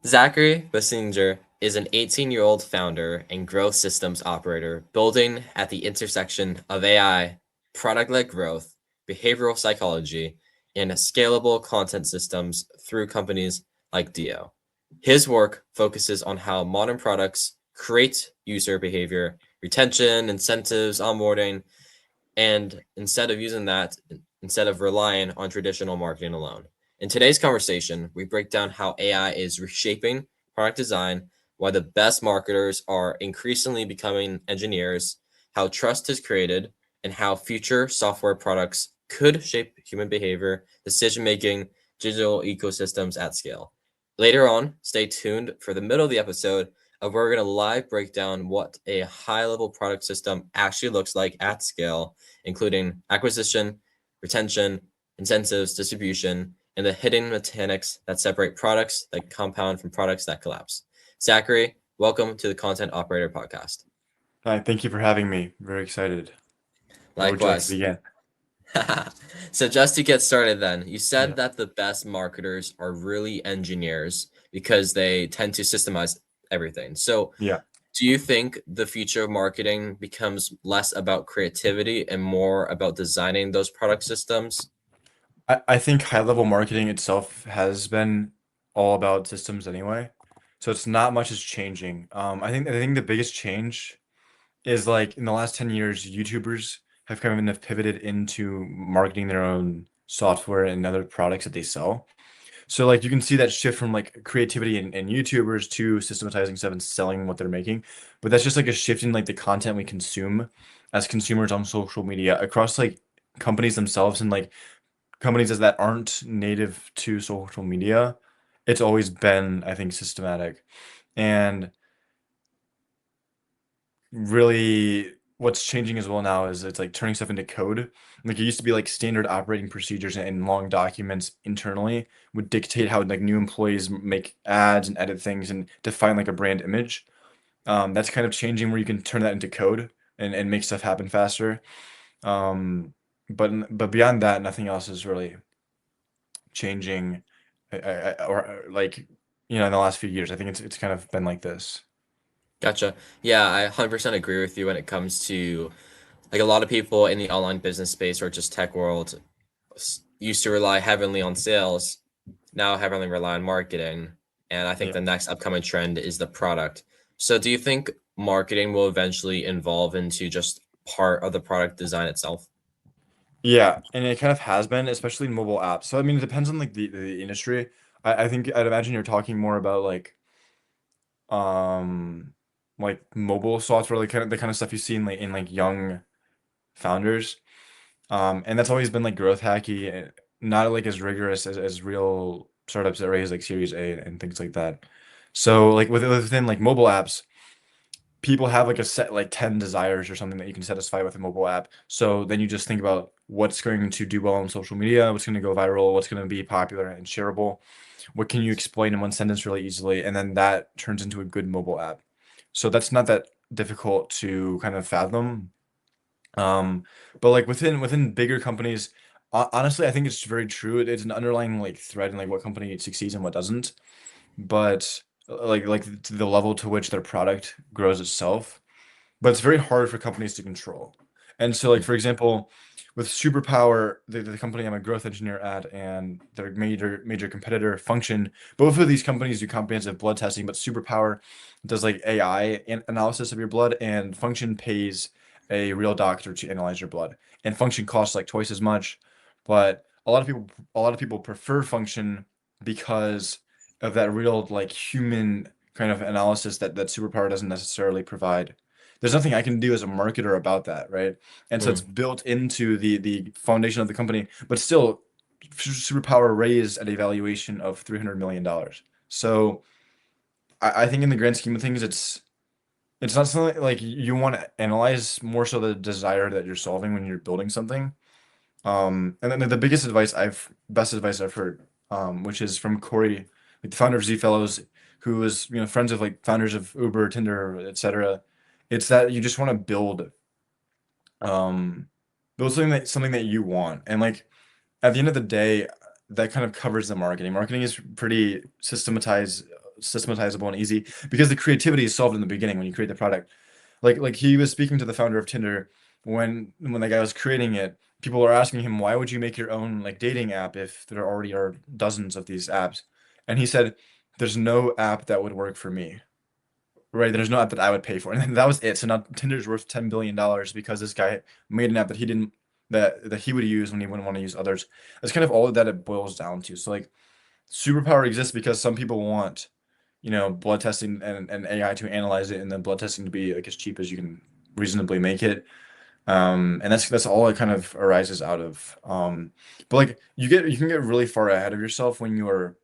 Zachary Basinger is an 18-year-old founder and growth systems operator building at the intersection of AI, product-led growth, behavioral psychology, and scalable content systems through companies like Dio. His work focuses on how modern products create user behavior, retention, incentives, onboarding, and instead of relying on traditional marketing alone. In today's conversation, we break down how AI is reshaping product design, why the best marketers are increasingly becoming engineers, how trust is created, and how future software products could shape human behavior, decision making, digital ecosystems at scale. Later on, stay tuned for the middle of the episode of where we're going to live break down what a high level product system actually looks like at scale, including acquisition, retention, incentives, distribution, and the hidden mechanics that separate products that compound from products that collapse. Zachary, welcome to the Content Operator Podcast. Hi, thank you for having me. Very excited. Where would you like to Likewise. begin? So just to get started then, you Yeah. said that the best marketers are really engineers because they tend to systemize everything. So Yeah. do you think the future of marketing becomes less about creativity and more about designing those product systems? I think high-level marketing itself has been all about systems anyway. So it's not much is changing. I think the biggest change is like in the last 10 years, YouTubers have kind of pivoted into marketing their own software and other products that they sell. So like you can see that shift from like creativity and YouTubers to systematizing stuff and selling what they're making. But that's just like a shift in like the content we consume as consumers on social media across like companies themselves and like companies as that aren't native to social media. It's always been, I think, systematic. And really what's changing as well now is it's like turning stuff into code. Like it used to be like standard operating procedures and long documents internally would dictate how like new employees make ads and edit things and define like a brand image. That's kind of changing where you can turn that into code and make stuff happen faster. Um, but beyond that, nothing else is really changing. Like in the last few years, I think it's kind of been like this. Gotcha. Yeah, I 100% agree with you when it comes to like a lot of people in the online business space or just tech world used to rely heavily on sales, now heavily rely on marketing. And I think Yeah. the next upcoming trend is the product. So do you think marketing will eventually evolve into just part of the product design itself? Yeah, and it kind of has been, especially in mobile apps. So I mean, it depends on like the industry. I think I'd imagine you're talking more about um like mobile software, like kind of the kind of stuff you see in like young founders. And that's always been like growth hacky, and not like as rigorous as real startups that raise like Series A and things like that. So like within like mobile apps, people have like a set like 10 desires or something that you can satisfy with a mobile app. So then you just think about what's going to do well on social media, what's going to go viral, what's going to be popular and shareable, what can you explain in one sentence really easily, and then that turns into a good mobile app. So that's not that difficult to kind of fathom. Um, but like within bigger companies, honestly, I think it's very true. It's an underlying like thread in like what company succeeds and what doesn't. But like to the level to which their product grows itself, but it's very hard for companies to control. And so, like for example, with Superpower, the company I'm a growth engineer at, and their major competitor, Function, both of these companies do comprehensive blood testing, but Superpower does like AI analysis of your blood, and Function pays a real doctor to analyze your blood. And Function costs like twice as much, but a lot of people prefer Function because of that real like human kind of analysis that Superpower doesn't necessarily provide. There's nothing I can do as a marketer about that, right? And so it's Mm. built into the foundation of the company, but still, Superpower raised at a valuation of $300 million. So I think in the grand scheme of things, it's not something like you want to analyze, more so the desire that you're solving when you're building something. And then the best advice I've heard, which is from Corey, like the founder of Z Fellows, who was friends of like founders of Uber, Tinder, etc. It's that you just want to um, build something that you want, and like at the end of the day, that kind of covers the marketing. Marketing is pretty systematizable and easy because the creativity is solved in the beginning when you create the product. Like he was speaking to the founder of Tinder when the guy was creating it. People are asking him, why would you make your own like dating app if there already are dozens of these apps? And he said, there's no app that would work for me. Right, there's no app that I would pay for, and that was it. So now Tinder's worth $10 billion because this guy made an app that he didn't that he would use when he wouldn't want to use others. That's kind of all that it boils down to. So like superpower exists because some people want, blood testing and AI to analyze it, and then blood testing to be like as cheap as you can reasonably make it. And that's all it kind of arises out of. But like you can get really far ahead of yourself when you are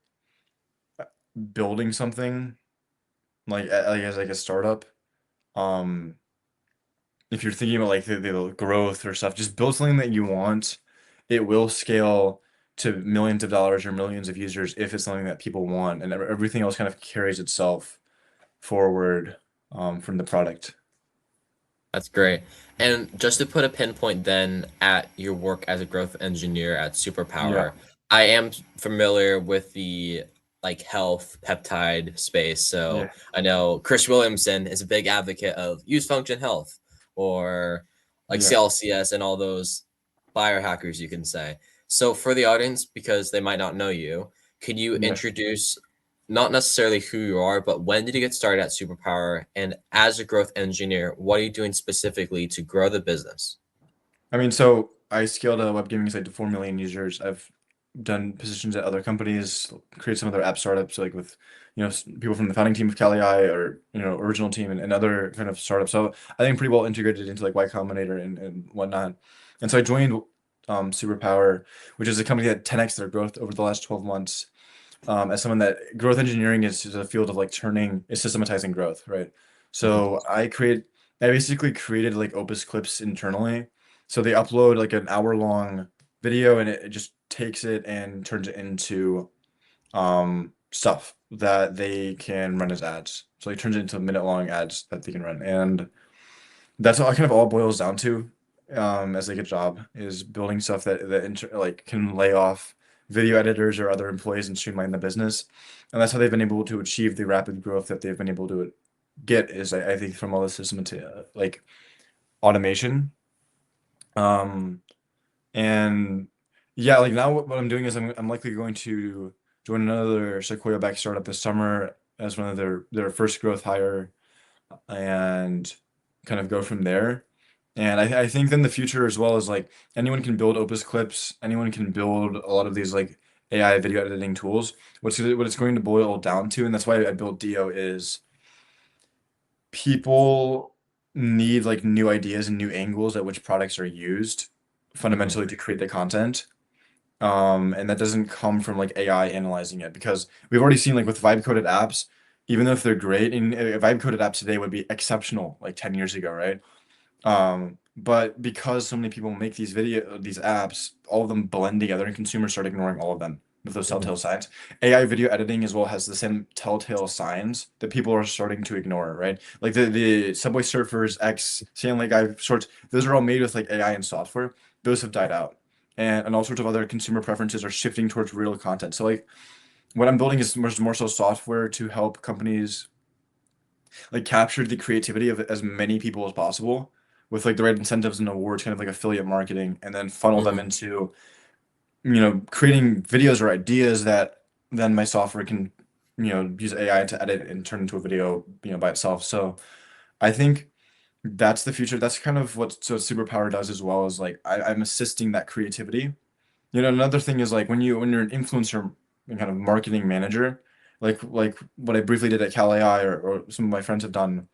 building something like as like a startup. Um, if you're thinking about like the growth or stuff, just build something that you want. It will scale to millions of dollars or millions of users if it's something that people want, and everything else kind of carries itself forward from the product. That's great. And just to put a pinpoint then at your work as a growth engineer at Yeah, Superpower, I am familiar with the like health peptide space. So yeah, I know Chris Williamson is a big advocate of use function health or like yeah, CLCS and all those biohackers you can say. So for the audience, because they might not know you, can you yeah. introduce not necessarily who you are, but when did you get started at Superpower? And as a growth engineer, what are you doing specifically to grow the business? I mean, so I scaled a web gaming site to 4 million users. I've done positions at other companies, created some other app startups, like with, people from the founding team of Kali or, original team and other kind of startups. So I think I'm pretty well integrated into like Y Combinator and whatnot. And so I joined Superpower, which is a company that 10x their growth over the last 12 months. As someone that growth engineering is a field of like is systematizing growth, right? Mhm. So I basically created like Opus clips internally. So they upload like an hour long video and it just takes it and turns it into stuff that they can run as ads. So it turns it into minute long ads that they can run. And that's all kind of all boils down to as like a job is building stuff like can lay off video editors or other employees and streamline the business. And that's how they've been able to achieve the rapid growth that they've been able to get is I think from all the system to like automation. Um, and yeah, like now what I'm doing is I'm likely going to join another Sequoia backed startup this summer as one of their first growth hire and kind of go from there. And I think then the future as well is like anyone can build Opus clips, anyone can build a lot of these like AI video editing tools. What it's going to boil down to, and that's why I built Dio, is people need like new ideas and new angles at which products are used Mhm. fundamentally to create the content. And that doesn't come from like AI analyzing it because we've already seen like with vibe coded apps, even though if they're great, and a vibe coded app today would be exceptional like 10 years ago, right? But because so many people make these apps, all of them blend together and consumers start ignoring all of them with those Mhm. telltale signs. AI video editing as well has the same telltale signs that people are starting to ignore, right? Like the Subway Surfers X Stanley Guy shorts, those are all made with like AI and software. Those have died out. And all sorts of other consumer preferences are shifting towards real content. So like what I'm building is more so software to help companies like capture the creativity of as many people as possible with like the right incentives and awards, kind of like affiliate marketing, and then funnel them Mhm. into, creating videos or ideas that then my software can, use AI to edit and turn into a video, by itself. So I think that's the future. That's kind of what so Superpower does as well, is like I'm assisting that creativity. Another thing is like when you're an influencer and kind of marketing manager, like what I briefly did at Cal AI or some of my friends have done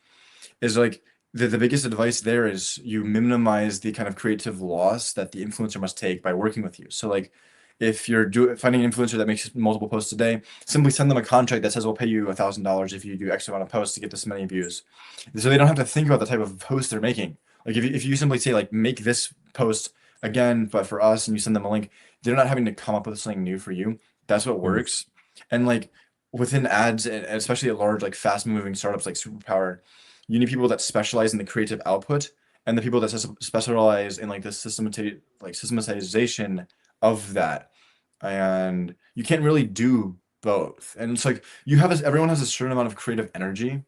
is like the biggest advice there is you minimize the kind of creative loss that the influencer must take by working with you. So like if you're finding an influencer that makes multiple posts a day, simply send them a contract that says we'll pay you $1,000 if you do X amount of posts to get this many views. So they don't have to think about the type of post they're making. Like if you simply say like make this post again, but for us, and you send them a link, they're not having to come up with something new for you. That's what Mhm. works. And like within ads, and especially at large, like fast moving startups like Superpower, you need people that specialize in the creative output and the people that specialize in like the systematization of that. and you can't really do both. And it's like you have everyone has a certain amount of creative energy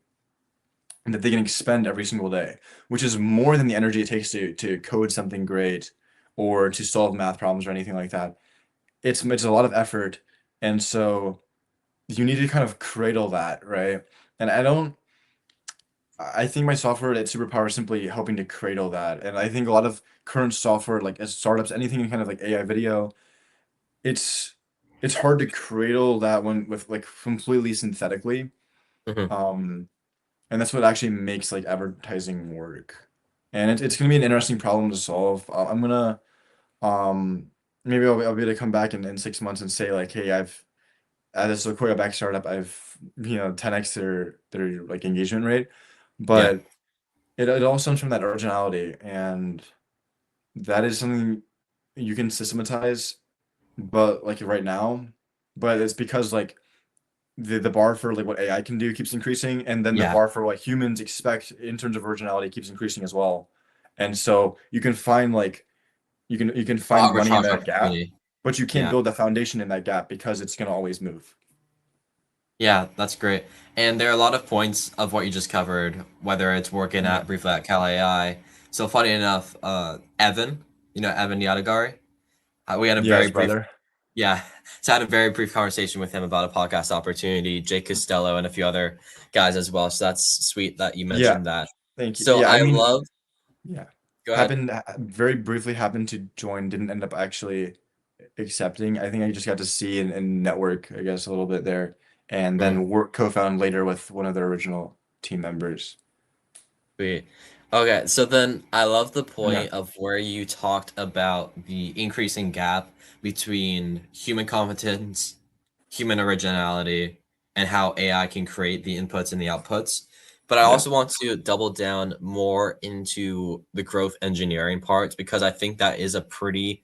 that they can expend every single day, which is more than the energy it takes to code something great or to solve math problems or anything like that. It's a lot of effort, and so you need to kind of cradle that, right? And I think my software at Superpower is simply helping to cradle that. And I think a lot of current software, like as startups, anything in kind of like AI video, it's it's hard to cradle that one with like completely synthetically. Mhm. Um, and that's what actually makes like advertising work. And it's gonna be an interesting problem to solve. I'm gonna maybe I'll be able to come back in 6 months and say like, hey, I've at this Sequoia back startup, I've 10x their like engagement rate, Yeah. but it all stems from that originality, and that is something you can systematize, but like right now, but it's because like the bar for like what AI can do keeps increasing, and then the Yeah. bar for what humans expect in terms of originality keeps increasing as well. And so you can find like you can find money in Arbitrage that gap, opportunity. but you can't Yeah. build the foundation in that gap because it's gonna always move. Yeah, that's great. And there are a lot of points of what you just covered, whether it's working Yeah. at briefly at Cal AI. So funny enough, Evan, Evan Yadagari, we had a Yeah, very his brief, brother. yeah, so I had a very brief conversation with him about a podcast opportunity, Jake Costello and a few other guys as well. So that's sweet that you Yeah, mentioned that. thank you. So Yeah, I I mean, love, yeah. go ahead. Very briefly happened to join, didn't end up actually accepting. I think I just got to see and network, I guess, a little bit there, and Mm. then work co-found later with one of their original team members. Sweet. Okay, so then I love the Yeah, point of where you talked about the increasing gap between human competence, human originality, and how AI can create the inputs and the outputs. But I yeah, also want to double down more into the growth engineering parts because I think that is a pretty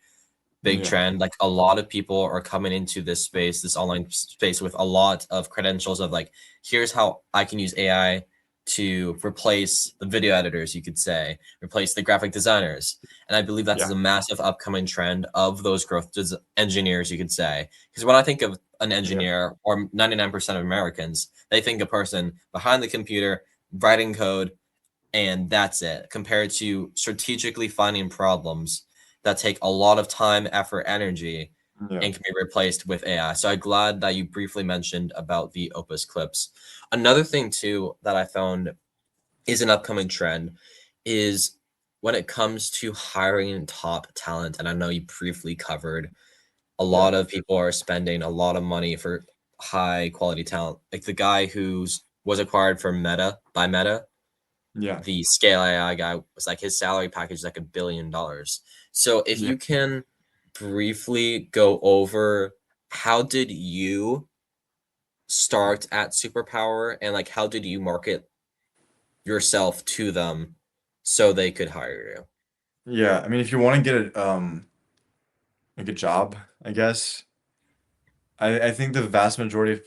big yeah, trend. Like a lot of people are coming into this space, this online space with a lot of credentials of like, here's how I can use AI to replace the video editors, you could say, replace the graphic designers. And I believe that's yeah, a massive upcoming trend of those engineers, you could say. Because when I think of an yeah, engineer or 99% of Americans, they think a person behind the computer writing code and that's it, compared to strategically finding problems that take a lot of time, effort, energy, yeah, and can be replaced with AI. So I'm glad that you briefly mentioned about the Opus clips. Another thing too that I found is an upcoming trend is when it comes to hiring top talent, and I know you briefly covered a yeah, lot of people are spending a lot of money for high quality talent. Like the guy who's was acquired for Meta by Meta, yeah, the Scale AI guy was like his salary package is like $1 billion. So if yeah, you can briefly go over how did you start at Superpower and like how did you market yourself to them so they could hire you? yeah. I mean, if you want to get a good job, I guess, I think the vast majority of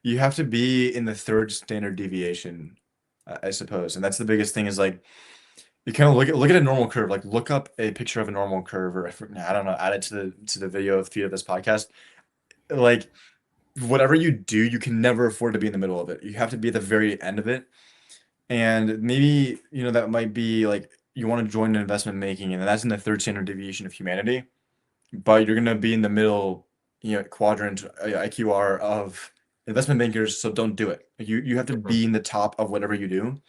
you have to be in the third standard deviation, I suppose, and that's the biggest thing is like you kind of look at a normal curve, like look up a picture of a normal curve, or I don't know, add it to the video feed of this podcast. Like whatever you do, you can never afford to be in the middle of it. You have to be at the very end of it. And maybe, that might be like you want to join an investment making, and that's in the third standard deviation of humanity, but you're gonna be in the middle, quadrant, IQR of investment bankers, so don't do it. You have to Mhm. be in the top of whatever you do,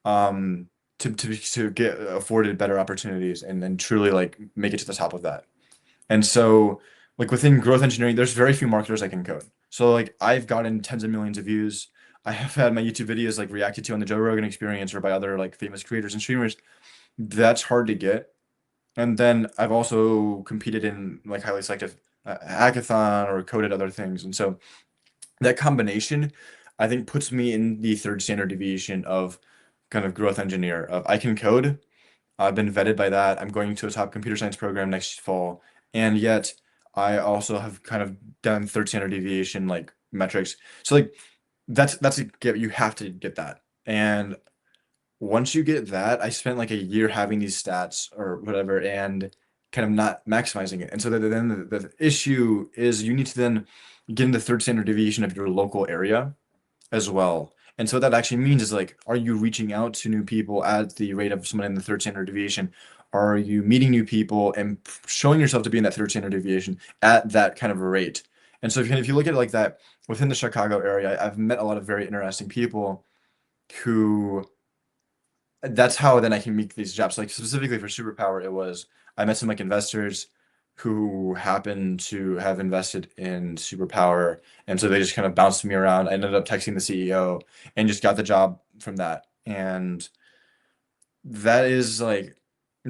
um, to get afforded better opportunities and then truly like make it to the top of that. And so, like within growth engineering, there's very few marketers I can code. So like I've gotten tens of millions of views. I have had my YouTube videos like reacted to on the Joe Rogan Experience or by other like famous creators and streamers. That's hard to get. And then I've also competed in like highly selective hackathon or coded other things. And so that combination, I think, puts me in the third standard deviation of kind of growth engineer. Of I can code. I've been vetted by that. I'm going to a top computer science program next fall, and yet I also have kind of done third standard deviation like metrics. So like that's a get. You have to get that. And once you get that, I spent like a year having these stats or whatever, and kind of not maximizing it. And so then the issue is you need to then get in the third standard deviation of your local area as well. And so what that actually means is like, are you reaching out to new people at the rate of someone in the third standard deviation? Are you meeting new people and showing yourself to be in that third standard deviation at that kind of a rate? And so if you look at it like that within the Chicago area, I've met a lot of very interesting people who that's how then I can make these jobs. Like specifically for superpower, it was I met some like investors who happened to have invested in superpower, and so they just kind of bounced me around. I ended up texting the CEO and just got the job from that. And that is like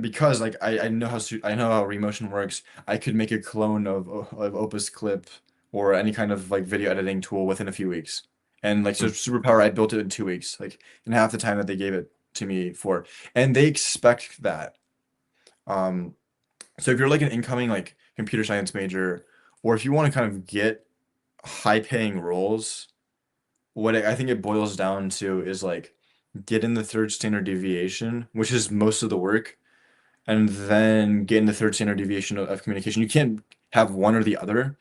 because like I know I know how Remotion works. I could make a clone of Opus Clip or any kind of like video editing tool within a few weeks. And like so Mm. Superpower, I built it in 2 weeks, like in half the time that they gave it to me for. And they expect that. Um, so if you're like an incoming like computer science major, or if you want to kind of get high paying roles, I think it boils down to is like get in the third standard deviation, which is most of the work, and then get in the third standard deviation of communication. You can't have one or the other,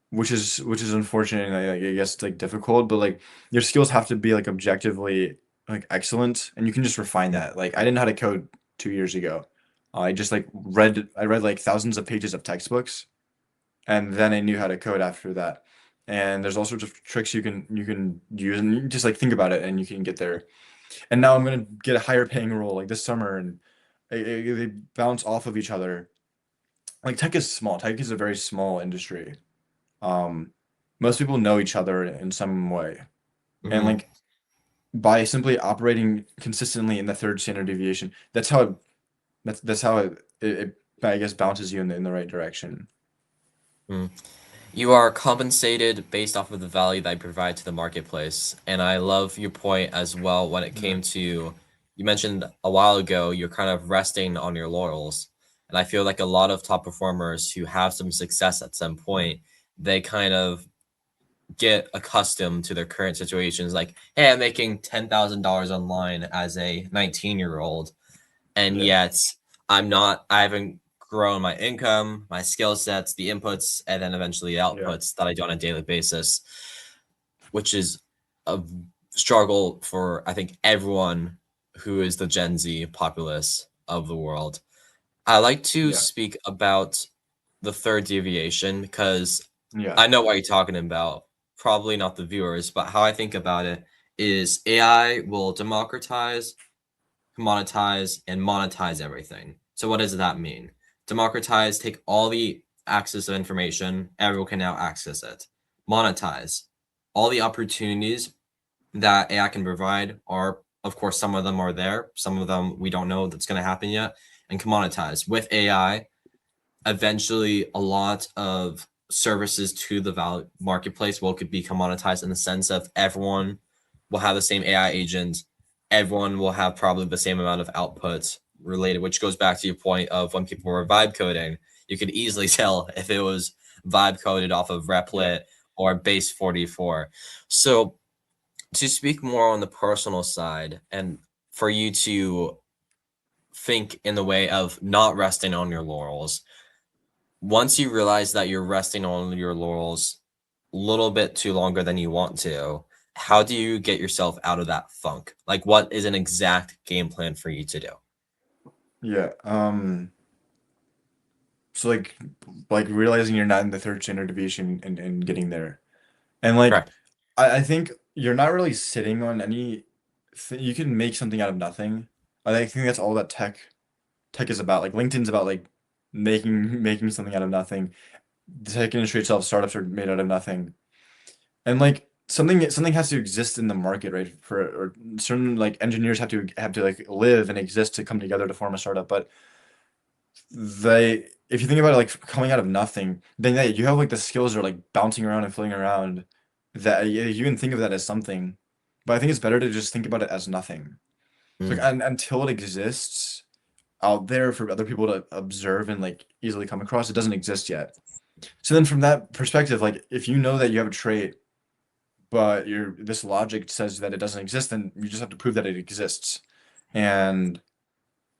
which is unfortunate. And I guess it's like difficult, but like your skills have to be like objectively like excellent, and you can just refine that. Like I didn't know how to code 2 years ago. I just like read like thousands of pages of textbooks, and then I knew how to code after that. And there's all sorts of tricks you can use, and you can just like think about it, and you can get there. And now I'm gonna get a higher paying role like this summer, and they bounce off of each other. Like tech is small. Tech is a very small industry. Um, Most people know each other in some way, and Mhm. like by simply operating consistently in the third standard deviation, that's how it I guess bounces you in the right direction. Mm. You are compensated based off of the value that you provide to the marketplace. And I love your point as well when it Yeah. came to, you mentioned a while ago, you're kind of resting on your laurels. And I feel like a lot of top performers who have some success at some point, they kind of get accustomed to their current situations. Like, hey, I'm making $10,000 online as a 19-year-old, and Yeah. yet I haven't grown my income, my skill sets, the inputs, and then eventually the Yeah. outputs that I do on a daily basis, which is a struggle for I think everyone who is the Gen Z populace of the world. I like to Yeah. speak about the third deviation because Yeah. I know what you're talking about. Probably not the viewers, but how I think about it is AI will democratize, commoditize, and monetize everything. So what does that mean? Democratize, take all the access of information, everyone can now access it. Monetize, all the opportunities that AI can provide are, of course, some of them are there, some of them we don't know that's going to happen yet. And commoditize. With AI, eventually a lot of services to the value marketplace will could be commoditized in the sense of everyone will have the same AI agent, everyone will have probably the same amount of output related, which goes back to your point of when people were vibe coding, you could easily tell if it was vibe coded off of Yeah. Replit or base 44. So to speak more on the personal side and for you to think in the way of not resting on your laurels, once you realize that you're resting on your laurels a little bit too longer than you want to, how do you get yourself out of that funk? Like, what is an exact game plan for you to do? Yeah. So like realizing you're not in the third standard deviation and getting there. And like Correct. I think you're not really sitting on any you can make something out of nothing. I think that's all that tech is about. Like LinkedIn's about like making something out of nothing. The tech industry itself, startups are made out of nothing. And like something has to exist in the market, right? For or certain like engineers have to like live and exist to come together to form a startup. But they if you think about it like coming out of nothing, then yeah, you have like the skills that are like bouncing around and floating around that yeah, you can think of that as something. But I think it's better to just think about it as nothing. So like Mm, until it exists out there for other people to observe and like easily come across, it doesn't exist yet. So then from that perspective, like if you know that you have a trait, but your this logic says that it doesn't exist, then you just have to prove that it exists. And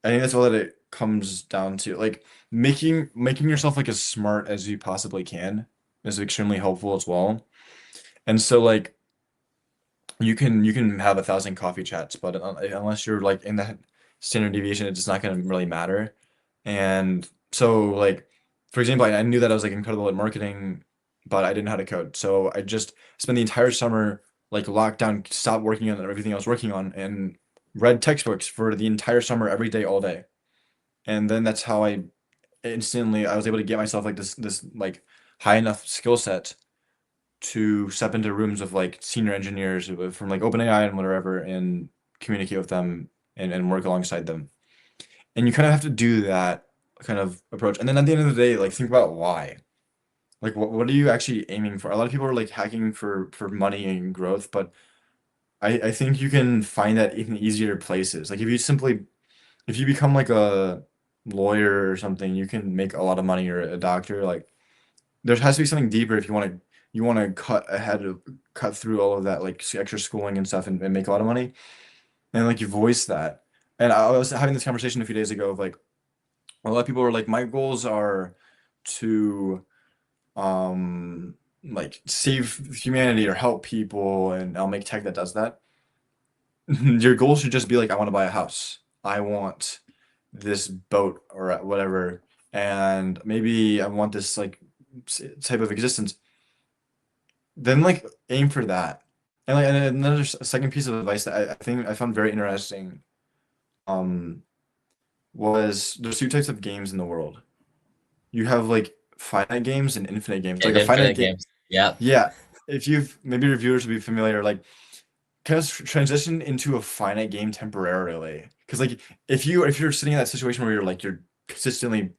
I think that's all that it comes down to like making yourself like as smart as you possibly can is extremely helpful as well. And so like you can have 1,000 coffee chats, but unless you're like in that standard deviation, it's just not going to really matter. And so like for example, I knew that I was like incredible at marketing, but I didn't know how to code. So I just spent the entire summer like locked down, stopped working on everything I was working on, and read textbooks for the entire summer every day, all day. And then that's how I was able to get myself like this like high enough skill set to step into rooms of like senior engineers from like OpenAI and whatever and communicate with them and work alongside them. And you kind of have to do that kind of approach. And then at the end of the day, like think about why. Like what are you actually aiming for? A lot of people are like hacking for money and growth, but I think you can find that in easier places. Like if you become like a lawyer or something, you can make a lot of money, or a doctor. Like there has to be something deeper if you want to cut through all of that like extra schooling and stuff and make a lot of money. And like you voice that. And I was having this conversation a few days ago of like a lot of people were like, my goals are to like save humanity or help people, and I'll make tech that does that. Your goal should just be like, I want to buy a house. I want this boat or whatever, and maybe I want this like type of existence. Then like aim for that. And like and another second piece of advice that I think I found very interesting um was there's two types of games in the world. You have like finite games and infinite games. Like And a finite infinite game, games. Yep. yeah. If you've maybe your viewers will be familiar, like kind of transition into a finite game temporarily. Because like if you're sitting in that situation where you're consistently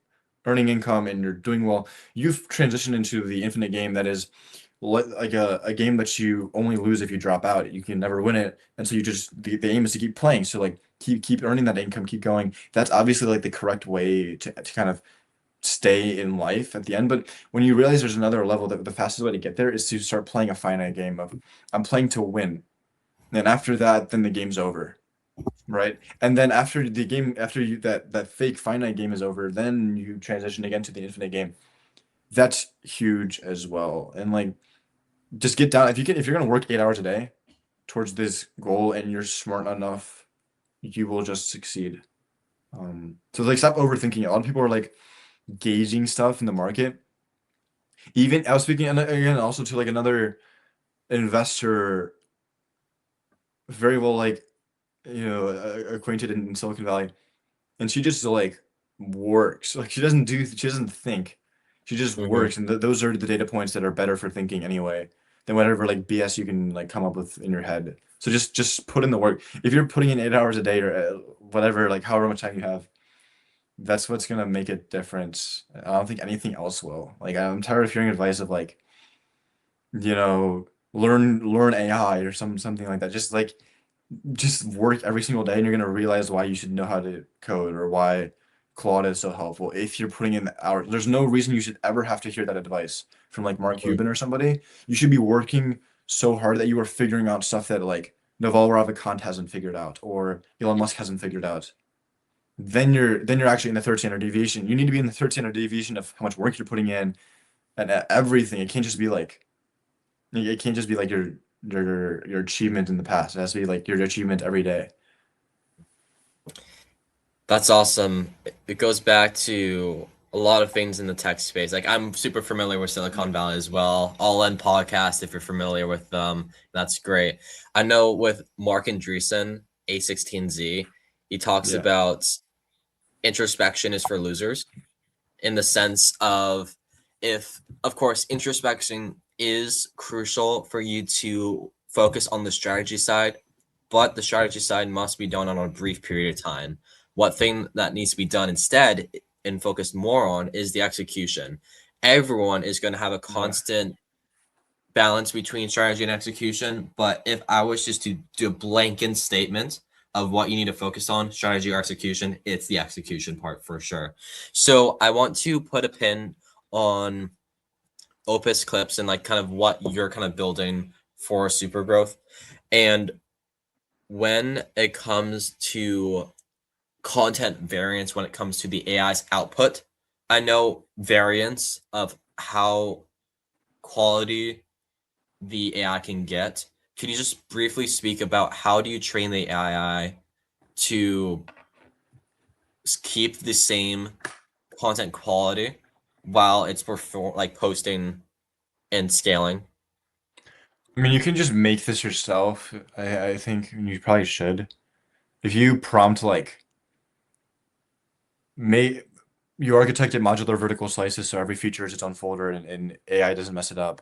earning income and you're doing well, you've transitioned into the infinite game that is like a game that you only lose if you drop out. You can never win it, and so you just the aim is to keep playing. So like keep earning that income, keep going. That's obviously like the correct way to kind of stay in life at the end. But when you realize there's another level, that the fastest way to get there is to start playing a finite game of I'm playing to win. And after that, then the game's over, right? And then after the game, after you that fake finite game is over, then you transition again to the infinite game. That's huge as well. And like just get down if you're gonna work 8 hours a day towards this goal and you're smart enough, you will just succeed. So like stop overthinking it. A lot of people are like gauging stuff in the market. Even I was speaking and again also to like another investor, very well like acquainted in Silicon Valley, and she just like works. Like she doesn't think. She just Hmm. works, and those are the data points that are better for thinking anyway than whatever like BS you can like come up with in your head. So just put in the work. If you're putting in 8 hours a day or whatever, like however much time you have, that's what's gonna make a difference. I don't think anything else will. Like I'm tired of hearing advice of like, learn AI or something like that. Just work every single day and you're gonna realize why you should know how to code or why Claude is so helpful if you're putting in the hours. There's no reason you should ever have to hear that advice from like Mark Cuban or somebody. You should be working so hard that you are figuring out stuff that like Naval Ravikant hasn't figured out or Elon Musk hasn't figured out. Then you're actually in the third standard deviation. You need to be in the third standard deviation of how much work you're putting in and everything. It can't just be like your achievement in the past. It has to be like your achievement every day. That's awesome. It goes back to a lot of things in the tech space. Like I'm super familiar with Yeah. Silicon Valley as well. All In podcast, if you're familiar with them, that's great. I know with Mark Andreessen, A16Z, he talks Yeah. about introspection is for losers in the sense of if of course introspection is crucial for you to focus on the strategy side, but the strategy side must be done on a brief period of time. What thing that needs to be done instead and focused more on is the execution. Everyone is going to have a Yeah. constant balance between strategy and execution. But if I was just to do a blanket statement of what you need to focus on, strategy or execution, it's the execution part for sure. So I want to put a pin on Opus Clips and like kind of what you're kind of building for super growth. And when it comes to content variance when it comes to the AI's output. I know variance of how quality the AI can get. Can you just briefly speak about how do you train the AI to keep the same content quality while it's posting and scaling? I mean, you can just make this yourself. I think you probably should. If you prompt like make you architected modular vertical slices so every feature is its own folder and AI doesn't mess it up.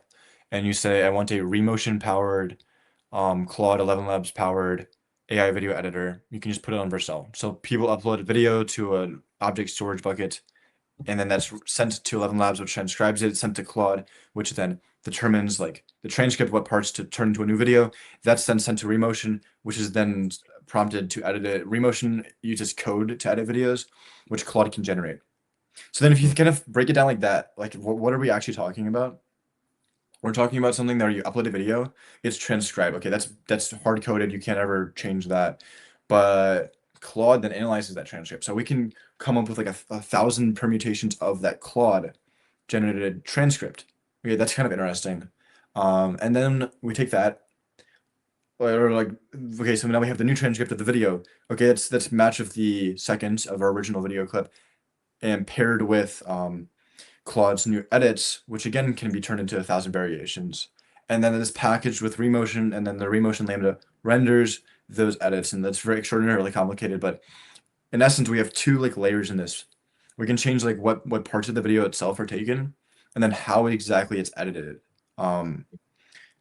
And you say, I want a Remotion powered, Claude 11 Labs powered AI video editor. You can just put it on Vercel. So people upload a video to an object storage bucket, and then that's sent to 11 Labs, which transcribes it, sent to Claude, which then determines like the transcript, what parts to turn into a new video. That's then sent to Remotion, which is then prompted to edit it. Remotion uses code to edit videos, which Claude can generate. So then if you Mhm. kind of break it down like that, like what are we actually talking about? We're talking about something that you upload a video, it's transcribed. Okay, that's hard coded. You can't ever change that. But Claude then analyzes that transcript. So we can come up with like a thousand permutations of that Claude generated transcript. Okay, that's kind of interesting. And then we take that, or like, okay, so now we have the new transcript of the video. Okay, that's match of the seconds of our original video clip and paired with Claude's new edits, which again can be turned into a thousand variations. And then it's packaged with Remotion, and then the Remotion Lambda renders those edits, and that's very extraordinarily complicated. But in essence, we have two like layers in this. We can change like what parts of the video itself are taken, and then how exactly it's edited. Um,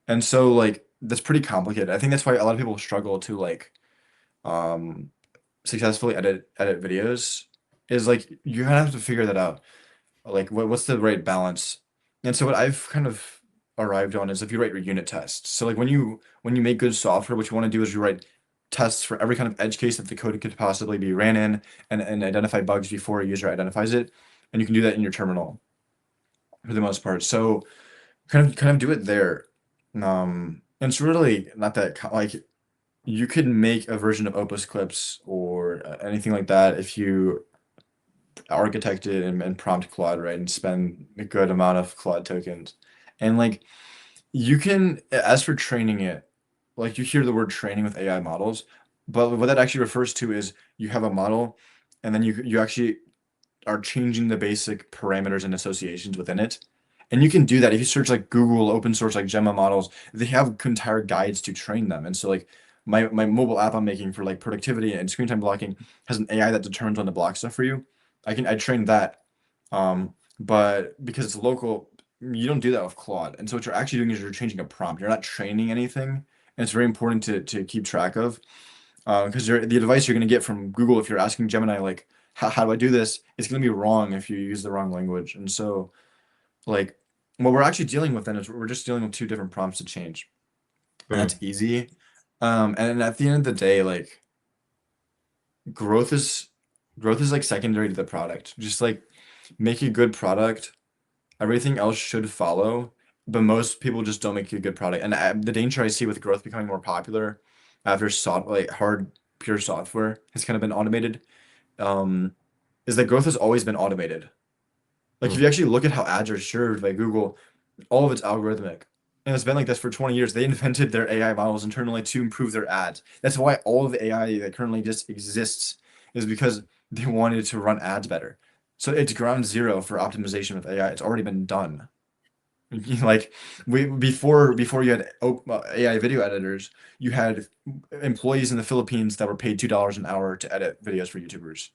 and so like that's pretty complicated. I think that's why a lot of people struggle to like um successfully edit videos. Is like you kind of have to figure that out. Like what's the right balance? And so what I've kind of arrived on is if you write your unit tests. So like when you make good software, what you want to do is you write tests for every kind of edge case that the code could possibly be ran in and identify bugs before a user identifies it. And you can do that in your terminal for the most part. So kind of do it there. And it's really not that like you could make a version of Opus Clips or anything like that if you architect it and prompt Claude, right, and spend a good amount of Claude tokens. And like you can, as for training it, like you hear the word training with AI models, but what that actually refers to is you have a model and then you actually are changing the basic parameters and associations within it. And you can do that if you search like Google open source like Gemma models, they have entire guides to train them. And so like my mobile app I'm making for like productivity and screen time blocking has an AI that determines when to block stuff for you. I trained that. But because it's local, you don't do that with Claude. And so what you're actually doing is you're changing a prompt. You're not training anything. And it's very important to keep track of. Because the advice you're going to get from Google if you're asking Gemini like how do I do this, it's going to be wrong if you use the wrong language. And so like what we're actually dealing with then is we're just dealing with two different prompts to change, and Mm. that's easy. And at the end of the day, like growth is growth is like secondary to the product. Just like make a good product, everything else should follow. But most people just don't make a good product. And the danger I see with growth becoming more popular after like hard pure software has kind of been automated, um, is that growth has always been automated. Like if Mm. you actually look at how ads are served by Google, all of it's algorithmic. And it's been like this for 20 years. They invented their AI models internally to improve their ads. That's why all of the AI that currently just exists is because they wanted to run ads better. So it's ground zero for optimization with AI. It's already been done. Like we before you had AI video editors, you had employees in the Philippines that were paid $2 an hour to edit videos for YouTubers.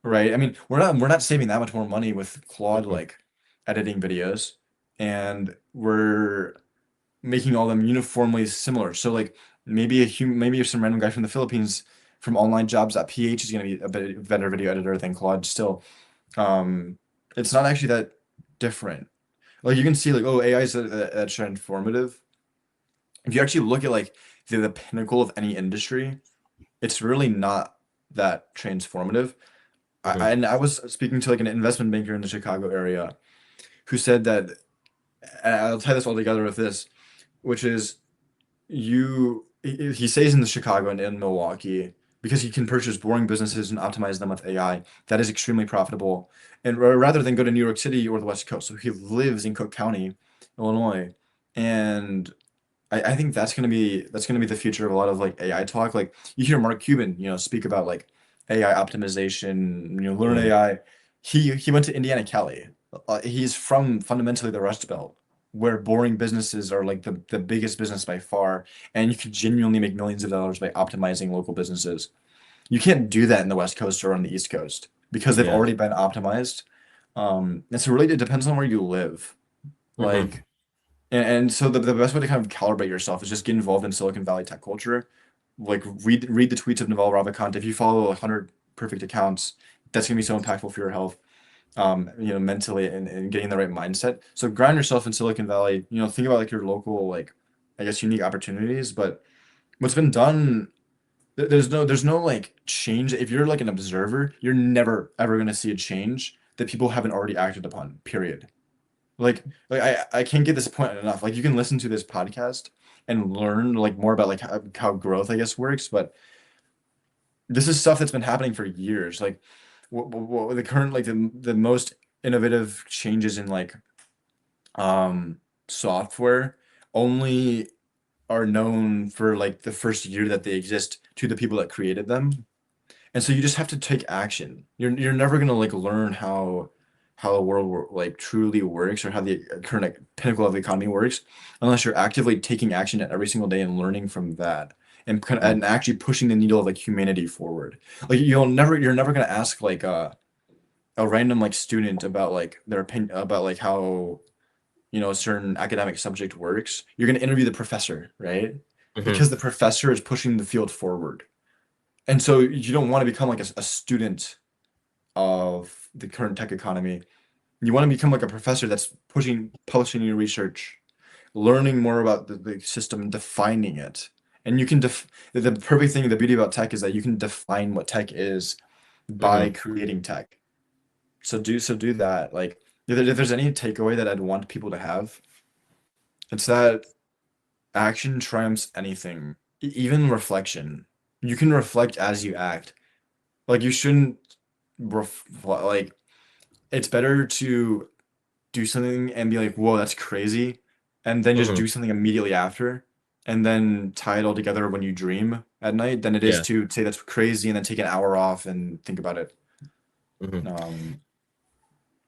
Right. I mean, we're not saving that much more money with Claude Mhm. like editing videos, and we're making all them uniformly similar. So like maybe if some random guy from the Philippines from onlinejobs.ph is going to be a bit better video editor than Claude still. Um, it's not actually that different. Like you can see like, oh, AI is that's transformative. If you actually look at like the pinnacle of any industry, it's really not that transformative. Mhm. And I was speaking to like an investment banker in the Chicago area who said that, and I'll tie this all together with this, which is he stays in the Chicago and in Milwaukee. because he can purchase boring businesses and optimize them with AI. That is extremely profitable. And rather than go to New York City or the West Coast, so he lives in Cook County, Illinois, and I think that's gonna be the future of a lot of like AI talk. Like you hear Mark Cuban, speak about like AI optimization, learn Mhm. AI. He went to Indiana, Cali. He's from fundamentally the Rust Belt, where boring businesses are like the biggest business by far, and you could genuinely make millions of dollars by optimizing local businesses. You can't do that in the West Coast or on the East Coast because they've Yeah. already been optimized. And so really it depends on where you live. Hmm. Like and so the best way to kind of calibrate yourself is just get involved in Silicon Valley tech culture. Like read the tweets of Naval Ravikant. If you follow 100 perfect accounts, that's gonna be so impactful for your health, mentally and getting the right mindset. So ground yourself in Silicon Valley. Think about like your local like, I guess unique opportunities. But what's been done, there's no like change. If you're like an observer, you're never ever gonna see a change that people haven't already acted upon. Period. Like I can't get this point enough. Like you can listen to this podcast and learn like more about like how growth I guess works, but this is stuff that's been happening for years. Like the current like the most innovative changes in like um software only are known for like the first year that they exist to the people that created them. And so you just have to take action. You're never gonna like learn how the world like truly works or how the current like, pinnacle of the economy works unless you're actively taking action every single day and learning from that and kind of and actually pushing the needle of like humanity forward. Like you're never gonna ask like a random like student about like their opinion about like how a certain academic subject works. You're gonna interview the professor, right? Hmm. Because the professor is pushing the field forward. And so you don't want to become like a student of the current tech economy. You want to become like a professor that's publishing your research, learning more about the system and defining it. And you can the perfect thing, the beauty about tech is that you can define what tech is by Hmm. creating tech. So do that. Like if there's any takeaway that I'd want people to have, it's that action triumphs anything, even reflection. You can reflect as you act. Like you shouldn't like it's better to do something and be like, whoa, that's crazy, and then just Hmm. do something immediately after, and then tie it all together when you dream at night, than it is Yeah. to say that's crazy and then take an hour off and think about it. Hmm. Um,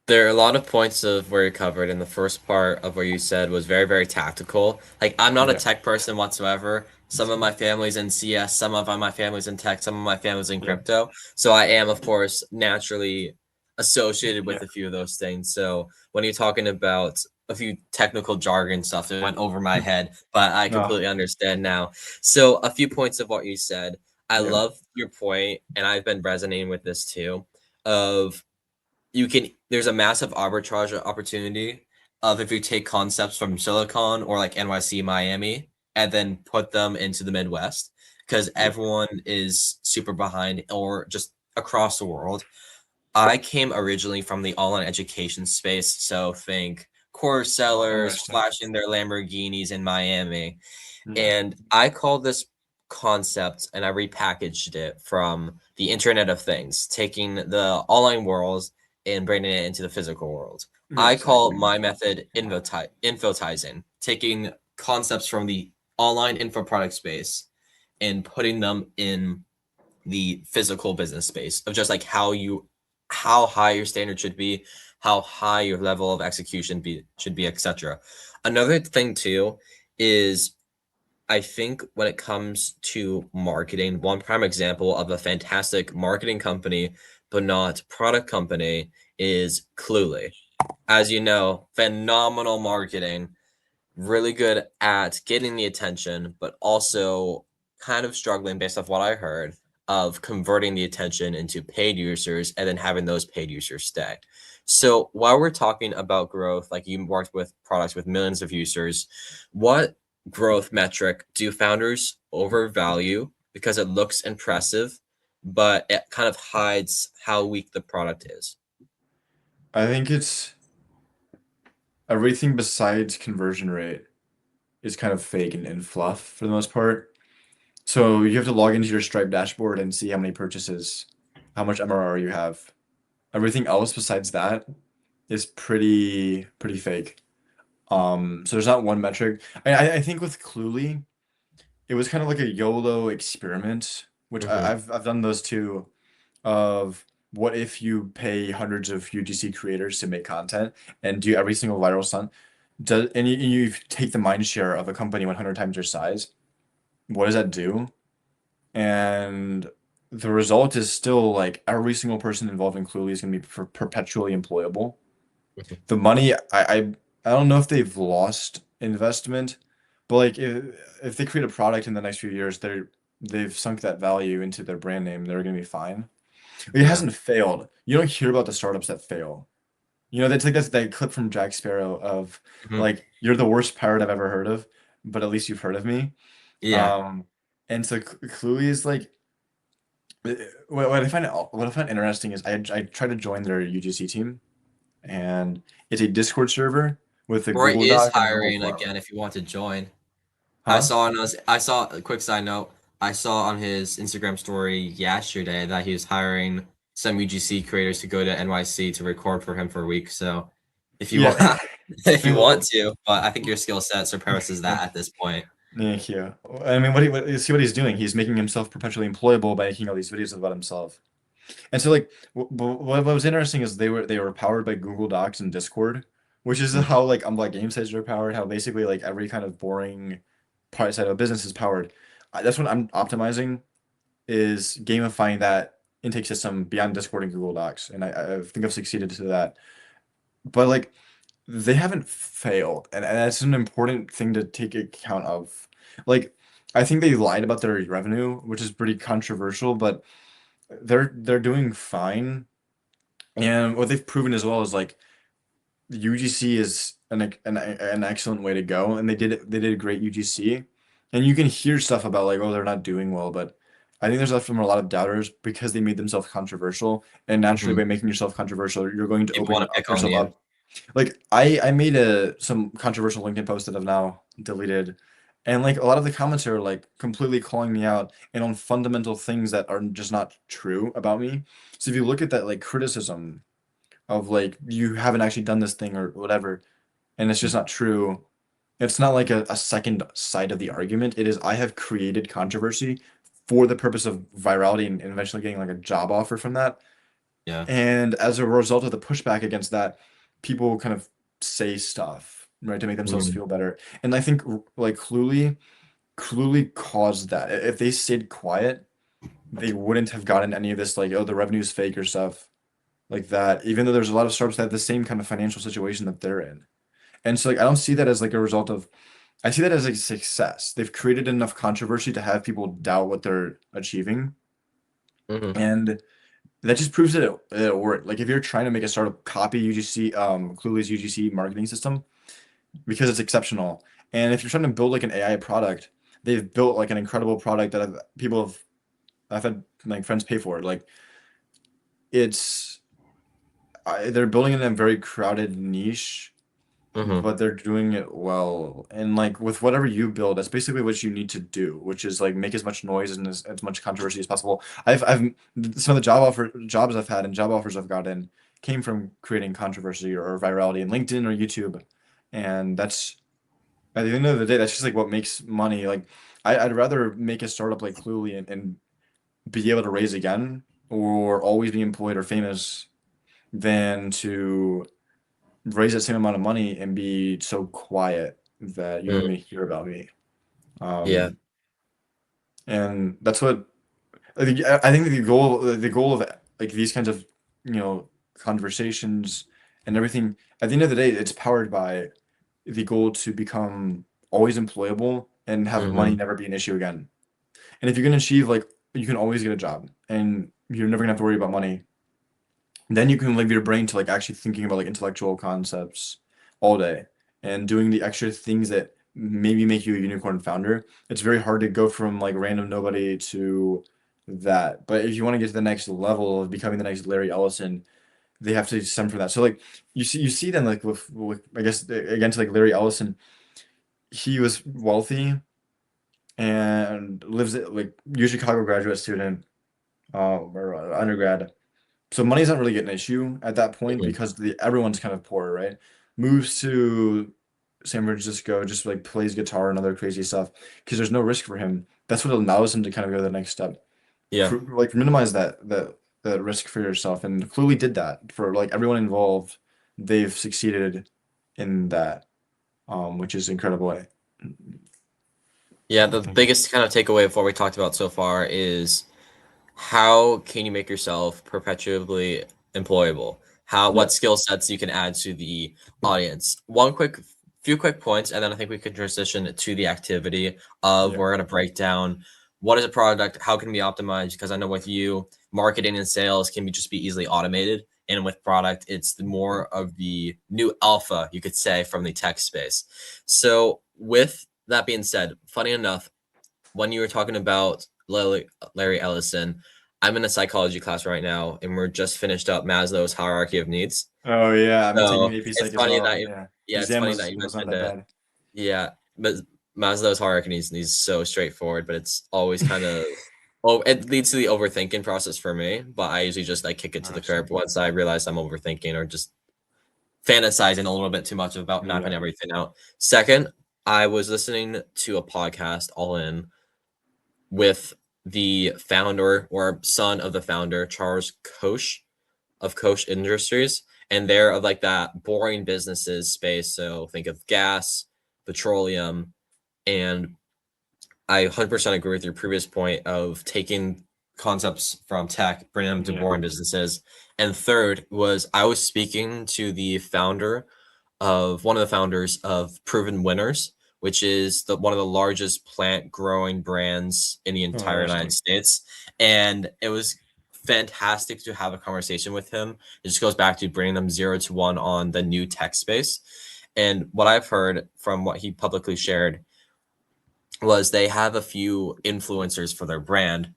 There are a lot of points of where you covered, and the first part of where you said was very, very tactical. Like, I'm not a yeah, tech person whatsoever. Some of my family's in CS, some of my family's in tech, some of my family's in yeah, crypto. So I am, of course, naturally associated with yeah. a few of those things. So when you're talking about a few technical jargon stuff, it went over my head, but I No, completely understand now. So a few points of what you said. I yeah, love your point, and I've been resonating with this too, of you can there's a massive arbitrage opportunity of if you take concepts from Silicon or like NYC, Miami, and then put them into the Midwest because yeah. everyone is super behind or just across the world. I came originally from the online education space, so think course Oh, sellers interesting. flashing their Lamborghinis in Miami. Yeah, And I call this concept and I repackaged it from the Internet of Things, taking the online world and bringing it into the physical world. yeah, I call exactly. my method infotizing, taking concepts from the online info product space and putting them in the physical business space of just like how high your standard should be, how high your level of execution should be, etc. Another thing too is I think when it comes to marketing, one prime example of a fantastic marketing company, but not product company, is Cluely. As you know, phenomenal marketing, really good at getting the attention, but also kind of struggling based off what I heard of converting the attention into paid users and then having those paid users stay. So while we're talking about growth, like you worked with products with millions of users, what growth metric do founders overvalue because it looks impressive, but it kind of hides how weak the product is? I think it's everything besides conversion rate is kind of fake and fluff for the most part. So you have to log into your Stripe dashboard and see how many purchases, how much MRR you have. Everything else besides that is pretty fake. So there's not one metric. I think with Cluely, it was kind of like a YOLO experiment, which Hmm. I've done those too. Of what if you pay hundreds of UGC creators to make content and do every single viral stunt? And you take the mind share of a company 100 times your size. What does that do? And the result is still like every single person involved in Cluely is going to be perpetually employable. The money, I don't know if they've lost investment, but like if they create a product in the next few years, they've sunk that value into their brand name. They're going to be fine. It Yeah. hasn't failed. You don't hear about the startups that fail. You know, that's like that's that clip from Jack Sparrow of Hmm. like, you're the worst pirate I've ever heard of, but at least you've heard of me. Yeah. Um, and so Cluey is like, what I find interesting is I tried to join their UGC team, and it's a Discord server with a Roy Google is Doc and a Google hiring Form. again if you want to join. Huh? I saw a quick side note. I saw on his Instagram story yesterday that he was hiring some UGC creators to go to NYC to record for him for a week. So if you want, Yeah. if I you mean, want to, but I think your skill set surpasses that thank at this point. thank you. I mean, what you see what he's doing? He's making himself perpetually employable by making all these videos about himself. And so like what was interesting is they were powered by Google Docs and Discord, which is Mhm. how like Unblock game sites are powered, how basically like every kind of boring part side of a business is powered. That's what I'm optimizing, is gamifying that intake system beyond Discord and Google Docs. And I think I've succeeded to that. But like they haven't failed, and that's an important thing to take account of. Like I think they lied about their revenue, which is pretty controversial, but they're doing fine. And what they've proven as well is like UGC is an excellent way to go, and they did a great UGC. And you can hear stuff about like, oh, they're not doing well, but I think there's left from a lot of doubters because they made themselves controversial, and naturally Mhm. by making yourself controversial, you're going to People want open to pick on yourself you. up. Like I made a some controversial LinkedIn post that I've now deleted, and like a lot of the comments are like completely calling me out and on fundamental things that are just not true about me. So if you look at that like criticism of like, you haven't actually done this thing or whatever, and it's just not true, it's not like a second side of the argument. It is, I have created controversy for the purpose of virality and eventually getting like a job offer from that. Yeah. And as a result of the pushback against that, people kind of say stuff, right, to make themselves Mhm. feel better. And I think like Cluely caused that. If they stayed quiet, they wouldn't have gotten any of this like, oh, the revenue's fake or stuff like that, even though there's a lot of startups that have the same kind of financial situation that they're in. And so like I don't see that as like a result of, I see that as a success. They've created enough controversy to have people doubt what they're achieving. Mhm. And that just proves that it worked. Like if you're trying to make a startup copy UGC, Clueless UGC marketing system, because it's exceptional. And if you're trying to build like an AI product, they've built like an incredible product that I've had like friends pay for it. Like it's they're building in a very crowded niche, Mhm. but they're doing it well. And like with whatever you build, that's basically what you need to do, which is like make as much noise and as much controversy as possible. I've some of the jobs I've had and job offers I've gotten came from creating controversy or virality in LinkedIn or YouTube. And that's, at the end of the day, that's just like what makes money. Like I'd rather make a startup like Cluely and be able to raise again or always be employed or famous than to raise that same amount of money and be so quiet that you don't Mhm. even hear about me. Yeah. Um, and that's what I think the goal of like these kinds of, conversations and everything. At the end of the day, it's powered by the goal to become always employable and have money Mhm. never be an issue again. And if you can achieve like, you can always get a job and you're never gonna have to worry about money, then you can leave your brain to like actually thinking about like intellectual concepts all day and doing the extra things that maybe make you a unicorn founder. It's very hard to go from like random nobody to that. But if you want to get to the next level of becoming the next Larry Ellison, they have to stem from that. So like you see then like with I guess again to like Larry Ellison, he was wealthy and lives like U Chicago graduate student, or undergrad. So money's not really an issue at that point Mhm. because everyone's kind of poor, right? Moves to San Francisco, just like plays guitar and other crazy stuff because there's no risk for him. That's what allows him to kind of go to the next step. Yeah. Like minimize that risk for yourself, and clearly did that for like everyone involved. They've succeeded in that, which is incredible. Yeah, I the think. biggest kind of takeaway of what we talked about so far is how can you make yourself perpetually employable? Yeah, What skill sets you can add to the audience? Few quick points, and then I think we could transition to the activity of yeah, we're gonna break down what is a product, how can we optimize? Because I know with you, marketing and sales can just be easily automated, and with product, it's more of the new alpha, you could say, from the tech space. So with that being said, funny enough, when you were talking about Larry Ellison, I'm in a psychology class right now, and we're just finished up Maslow's hierarchy of needs. oh yeah, I'm taking So AP it's Psych as funny well. that Yeah, yeah, it's exam funny that you was not mentioned that it. bad. Yeah, but Maslow's hierarchy needs so straightforward, but it's always kind of it leads to the overthinking process for me. But I usually just like kick it to the curb once I realize I'm overthinking or just fantasizing a little bit too much about mapping Yeah. everything out. Second, I was listening to a podcast, All In, with the founder or son of the founder, Charles Koch of Koch Industries, and they're of like that boring businesses space. So think of gas, petroleum, and I 100% agree with your previous point of taking concepts from tech, bringing them to Yeah. boring businesses. And third was I was speaking to one of the founders of Proven Winners, which is one of the largest plant growing brands in the Oh, entire United awesome. States. And it was fantastic to have a conversation with him. It just goes back to bringing them 0 to 1 on the new tech space. And what I've heard from what he publicly shared was they have a few influencers for their brand,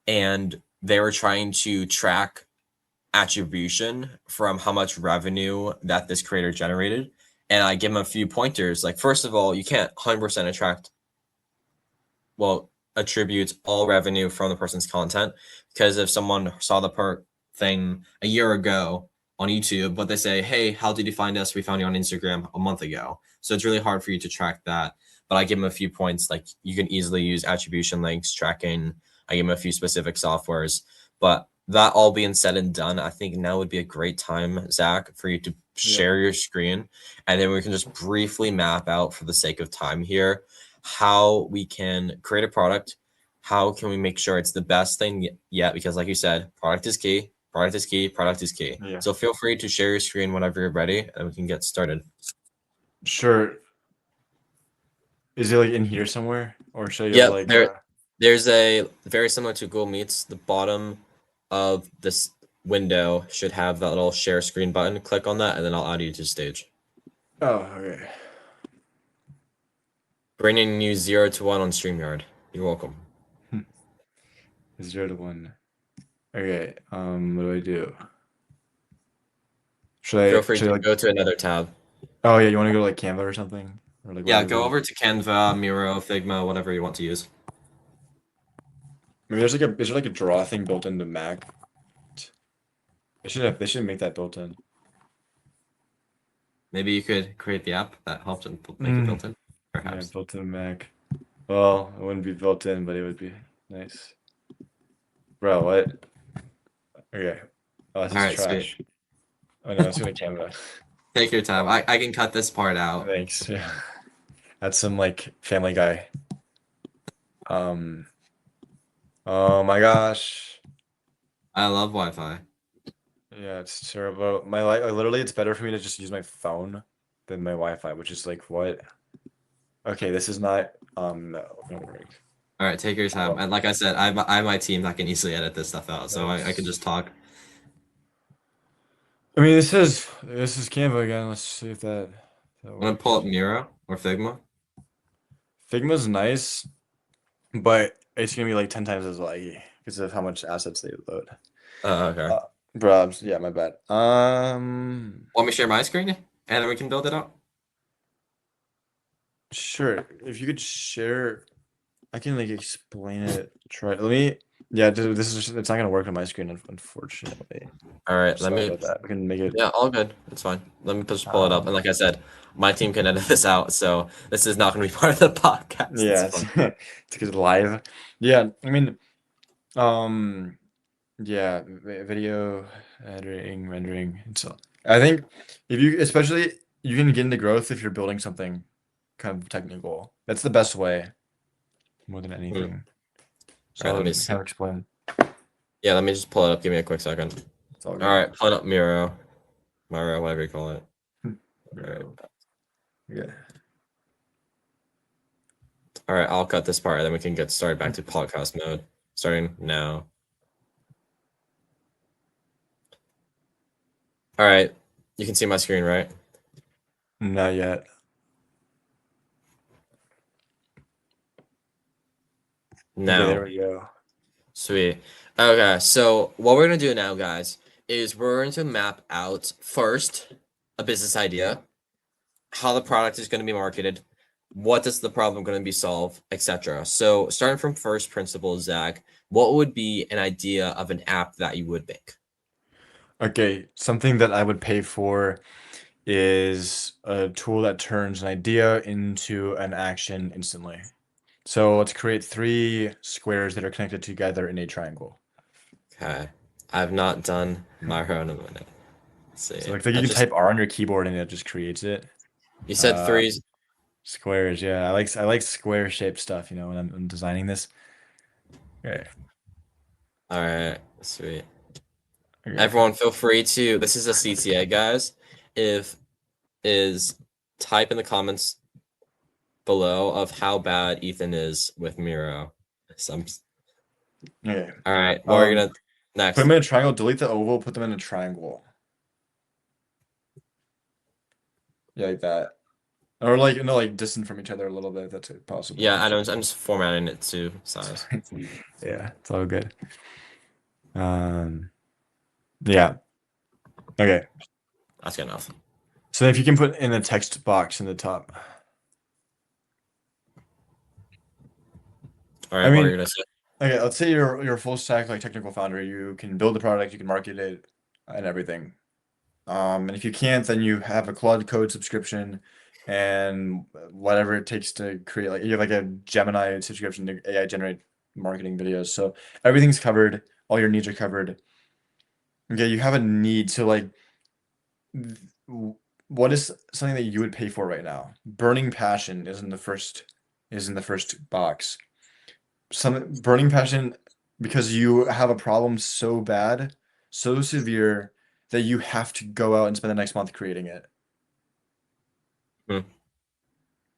and they were trying to track attribution from how much revenue that this creator generated. And I give them a few pointers. Like, first of all, you can't 100% attribute all revenue from the person's content, because if someone saw the thing a year ago on YouTube, but they say, "Hey, how did you find us? We found you on Instagram a month ago." So it's really hard for you to track that. But I give them a few points, like you can easily use attribution links, tracking. I give them a few specific softwares. But that all being said and done, I think now would be a great time, Zach, for you to Yeah. share your screen, and then we can just briefly map out, for the sake of time here, how we can create a product, how can we make sure it's the best thing yet, because like you said, product is key, product is key, product is key. Yeah. So feel free to share your screen whenever you're ready, and we can get started. Sure. Is it like in here somewhere, or should I go to Yep, like there's a very similar to Google Meets. The bottom of this window should have that little share screen button. Click on that, and then I'll add you to stage. Oh, okay. Bringing you 0 to 1 on StreamYard. You're welcome. 0 to 1. Okay. What do I do? Feel free Should I to like? go to another tab. Oh yeah, you want to go to like Canva or something, or like Yeah, whatever go the. over to Canva, Miro, Figma, whatever you want to use. Maybe is there like a draw thing built into Mac? They should make that built in. Maybe you could create the app that helps and make it Mm. built in, Yeah, perhaps. built in Mac. Well, it wouldn't be built in, but it would be nice. Bro, what? Okay. Oh, this All is right, sweet. trash. Oh no, it's gonna Canva. Take your time. I can cut this part out. Thanks. Yeah. That's some like Family Guy. Um. Oh my gosh. I love Wi-Fi. Yeah, it's terrible. Literally, it's better for me to just use my phone than my Wi-Fi, which is like what? Okay, this is not. No, don't work. All right, take your time. Well, And like I said, I have my team that can easily edit this stuff out, so I can thanks. just talk. I mean, this is Canva again. Let's see if that I'm gonna pull works. up Miro or Figma. Figma's nice, but it's gonna be like 10 times as laggy because of how much assets they load. Okay. Uh, Bro, yeah, my bad. Want me to share my screen, and then we can build it out? Sure. If you could share. I can like explain it. Try. Let me. Yeah, this is it's not gonna work on my screen, unfortunately. All right, let Sorry me. about that. We can make it. Yeah, all good. It's fine. Let me just pull it up. And like I said, my team can edit this out, so this is not going to be part of the podcast. Yeah, It's fine. it's because live. Yeah, I mean, yeah, video editing, rendering. So I think if you, especially, you can get into growth if you're building something kind of technical. That's the best way, more than Hmm. anything. All right, So let me kind see. of explain. Yeah, let me just pull it up. Give me a quick second. It's all All good. right, pull up Miro. Miro, whatever you call it. All right. Bro. Yeah. All right, I'll cut this part, and then we can get started back to podcast mode. Starting now. All right, you can see my screen, right? Not yet. Okay, there Now. we go. Sweet. Okay, so what we're gonna do now, guys, is we're going to map out first a business idea, how the product is going to be marketed, what is the problem going to be solved, etc. So starting from first principles, Zach, what would be an idea of an app that you would make? Okay, something that I would pay for is a tool that turns an idea into an action instantly. So let's create three squares that are connected together in a triangle. Okay, I've not done my own in a minute. Let's So see. like you I can just type R on your keyboard and it just creates it. you said Uh, threes. Squares, yeah. I like square shaped stuff, when I'm designing this. Okay. All right, sweet. Okay. Everyone, feel free to. This is a CTA, guys. If is type in the comments below of how bad Ethan is with Miro. Some. Okay. All right, what are we gonna Put next? them in a triangle, delete the oval, put them in a triangle. Yeah, like that. Or like no, like distant from each other a little bit, if that's possible. Yeah, I know. I'm just formatting it to size. Yeah, it's all good. Yeah. Okay. That's good enough. So if you can put in a text box in the top. All I right, what are you mean, gonna say? okay, let's say you're a full stack like technical founder. You can build the product, you can market it, and everything. And if you can't, then you have a Claude Code subscription and whatever it takes to create like you have like a Gemini subscription to AI generate marketing videos. So everything's covered, all your needs are covered. Okay, you have a need to like what is something that you would pay for right now? Burning passion is in the first box. Some burning passion because you have a problem so bad, so severe that you have to go out and spend the next month creating it. Hmm.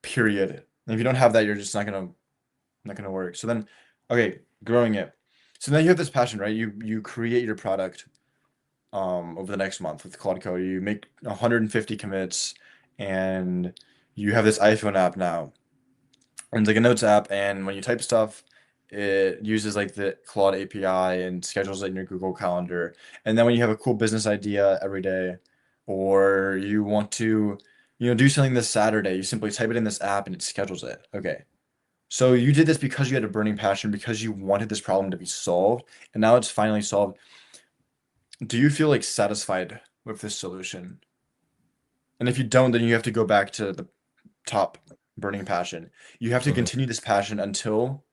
Period. And if you don't have that, you're just not gonna work. So then, okay, growing it. So now you have this passion, right? You create your product over the next month with Claude Code. You make 150 commits and you have this iPhone app now. And it's like a notes app, and when you type stuff, it uses like the Claude API and schedules it in your Google Calendar. And then when you have a cool business idea every day, or you want to, do something this Saturday, you simply type it in this app and it schedules it. Okay. So you did this because you had a burning passion, because you wanted this problem to be solved, and now it's finally solved. Do you feel like satisfied with this solution? And if you don't, then you have to go back to the top burning passion. You have to Mhm. continue this passion until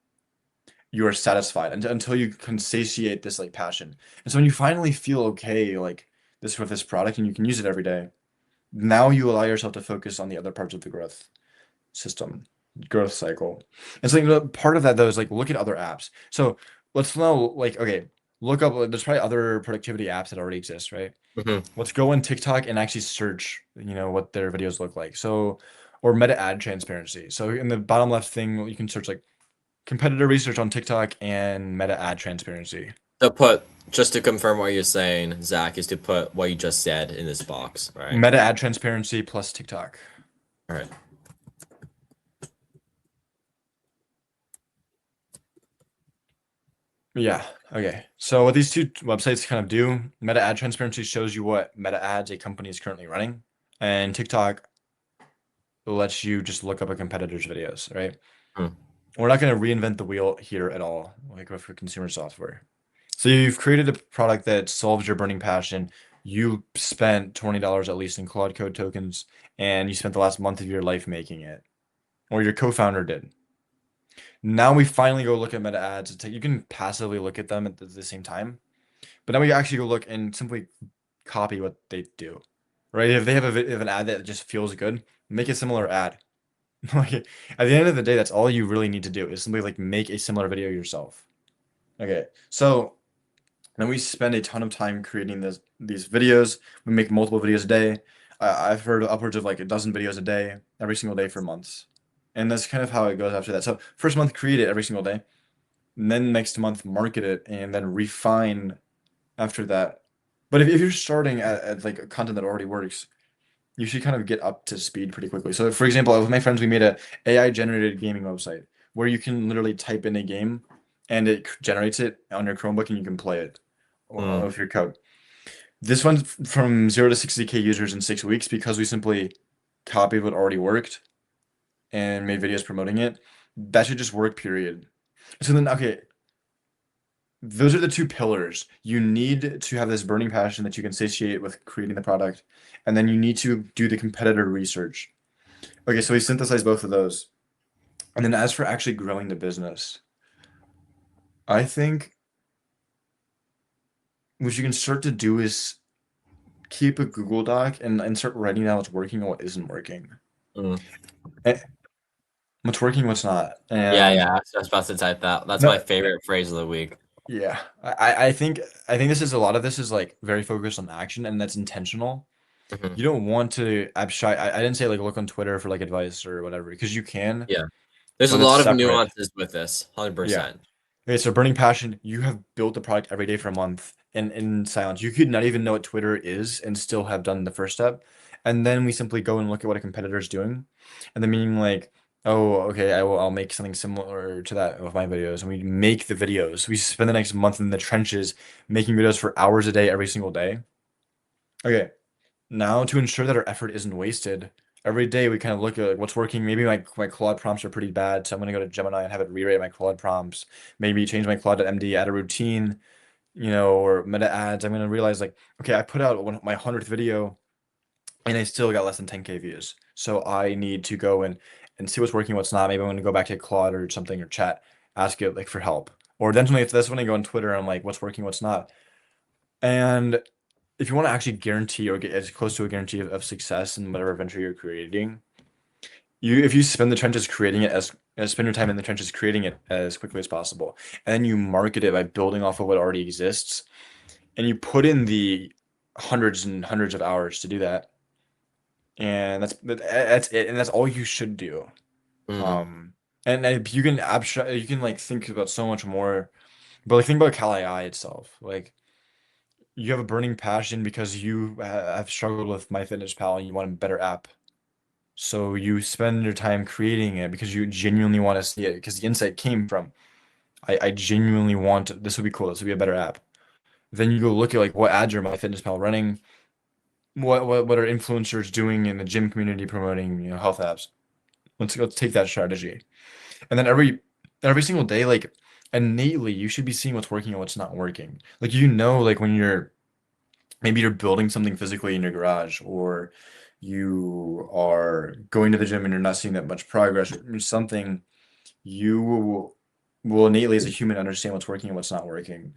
you are satisfied, until you can satiate this like passion. And so when you finally feel okay, like this with this product, and you can use it every day, now you allow yourself to focus on the other parts of the growth system, growth cycle. And so part of that though is like look at other apps. So let's know like okay, look up. There's probably other productivity apps that already exist, right? Mhm. Let's go on TikTok and actually search, what their videos look like. So, or meta ad transparency. So in the bottom left thing, you can search like competitor research on TikTok and meta ad transparency. To put just to confirm what you're saying, Zach, is to put what you just said in this box, right? Meta ad transparency plus TikTok. All right. Yeah. Okay. So what these two websites kind of do, meta ad transparency shows you what meta ads a company is currently running, and TikTok lets you just look up a competitor's videos, right? Hmm. We're not going to reinvent the wheel here at all, like with consumer software. So you've created a product that solves your burning passion. You spent $20 at least in Claude Code tokens, and you spent the last month of your life making it, or your co-founder did. Now we finally go look at meta ads. You can passively look at them at the same time, but now we actually go look and simply copy what they do, right? If they have if an ad that just feels good, make a similar ad. Like at the end of the day, that's all you really need to do is simply like make a similar video yourself. Okay, so then we spend a ton of time creating these videos. We make multiple videos a day. I've heard upwards of like a dozen videos a day, every single day for months. And that's kind of how it goes after that. So first month, create it every single day. And then next month, market it and then refine after that. But if you're starting at like a content that already works, you should kind of get up to speed pretty quickly. So for example, with my friends, we made a AI generated gaming website where you can literally type in a game and it generates it on your Chromebook and you can play it Mm, with your code. This went from 0 to 60K users in 6 weeks because we simply copied what already worked and made videos promoting it. That should just work, period. So then, okay, those are the two pillars. You need to have this burning passion that you can satiate with creating the product, and then you need to do the competitor research. Okay, so we synthesize both of those. And then as for actually growing the business, I think what you can start to do is keep a Google Doc and start writing down what's working and what isn't working. mm. And what's working, what's not. Yeah, And yeah. I was about to type that. That's my no, favorite phrase of the week. yeah. I think this is a lot of this is like very focused on action and that's intentional. Hmm. You don't want to abstract. I didn't say like look on Twitter for like advice or whatever, because you can, Yeah. There's a but it's lot of separate. nuances with this, Yeah. 100%. Okay, so burning passion, you have built the product every day for a month in silence. You could not even know what Twitter is and still have done the first step. And then we simply go and look at what a competitor is doing. And then meaning like, oh, okay, I'll make something similar to that with my videos. And we make the videos. We spend the next month in the trenches making videos for hours a day, every single day. Okay. Now to ensure that our effort isn't wasted, every day we kind of look at like, what's working. Maybe my Claude prompts are pretty bad, so I'm gonna go to Gemini and have it rewrite my Claude prompts. Maybe change my Claude.md, add a routine, or meta ads. I'm gonna realize like, okay, I put out my 100th video and I still got less than 10K views. So I need to go and see what's working, what's not. Maybe I'm gonna go back to Claude or something or chat, ask it like for help. Or then if that's when I go on Twitter, I'm like, what's working, what's not. And if you want to actually guarantee or get as close to a guarantee of success in whatever venture you're creating, if you spend the trenches creating it spend your time in the trenches creating it as quickly as possible, and then you market it by building off of what already exists, and you put in the hundreds and hundreds of hours to do that, and that's it, and that's all you should do. Hmm. Um, and you can abstract, you can like think about so much more, but like think about Cal AI itself, like. You have a burning passion because you have struggled with MyFitnessPal and you want a better app. So you spend your time creating it because you genuinely want to see it because the insight came from I genuinely want this would be cool. This would be a better app. Then you go look at like what ads are MyFitnessPal running, what are influencers doing in the gym community promoting, health apps. Let's take that strategy. And then every single day, like innately, you should be seeing what's working and what's not working. Like like when maybe you're building something physically in your garage, or you are going to the gym and you're not seeing that much progress, or something, you will innately, as a human, understand what's working and what's not working.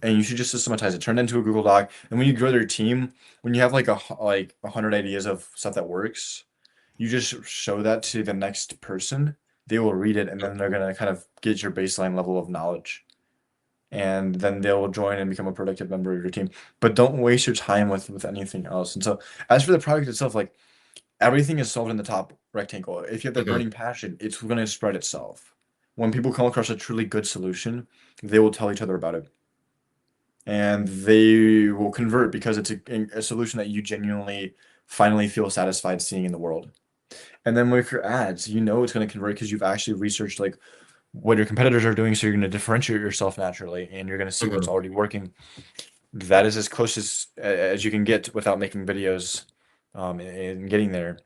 And you should just systematize it, turn it into a Google Doc. And when you grow your team, when you have like 100 ideas of stuff that works, you just show that to the next person. They will read it, and then they're gonna kind of get your baseline level of knowledge, and then they'll join and become a productive member of your team. But don't waste your time with anything else. And so as for the product itself, like everything is solved in the top rectangle. If you have that Hmm. burning passion, it's going to spread itself. When people come across a truly good solution, they will tell each other about it. And they will convert because it's a solution that you genuinely finally feel satisfied seeing in the world. And then with your ads, you know it's going to convert because you've actually researched like what your competitors are doing, so you're going to differentiate yourself naturally, and you're going to see what's Hmm. already working. That is as close as you can get without making videos, and getting there.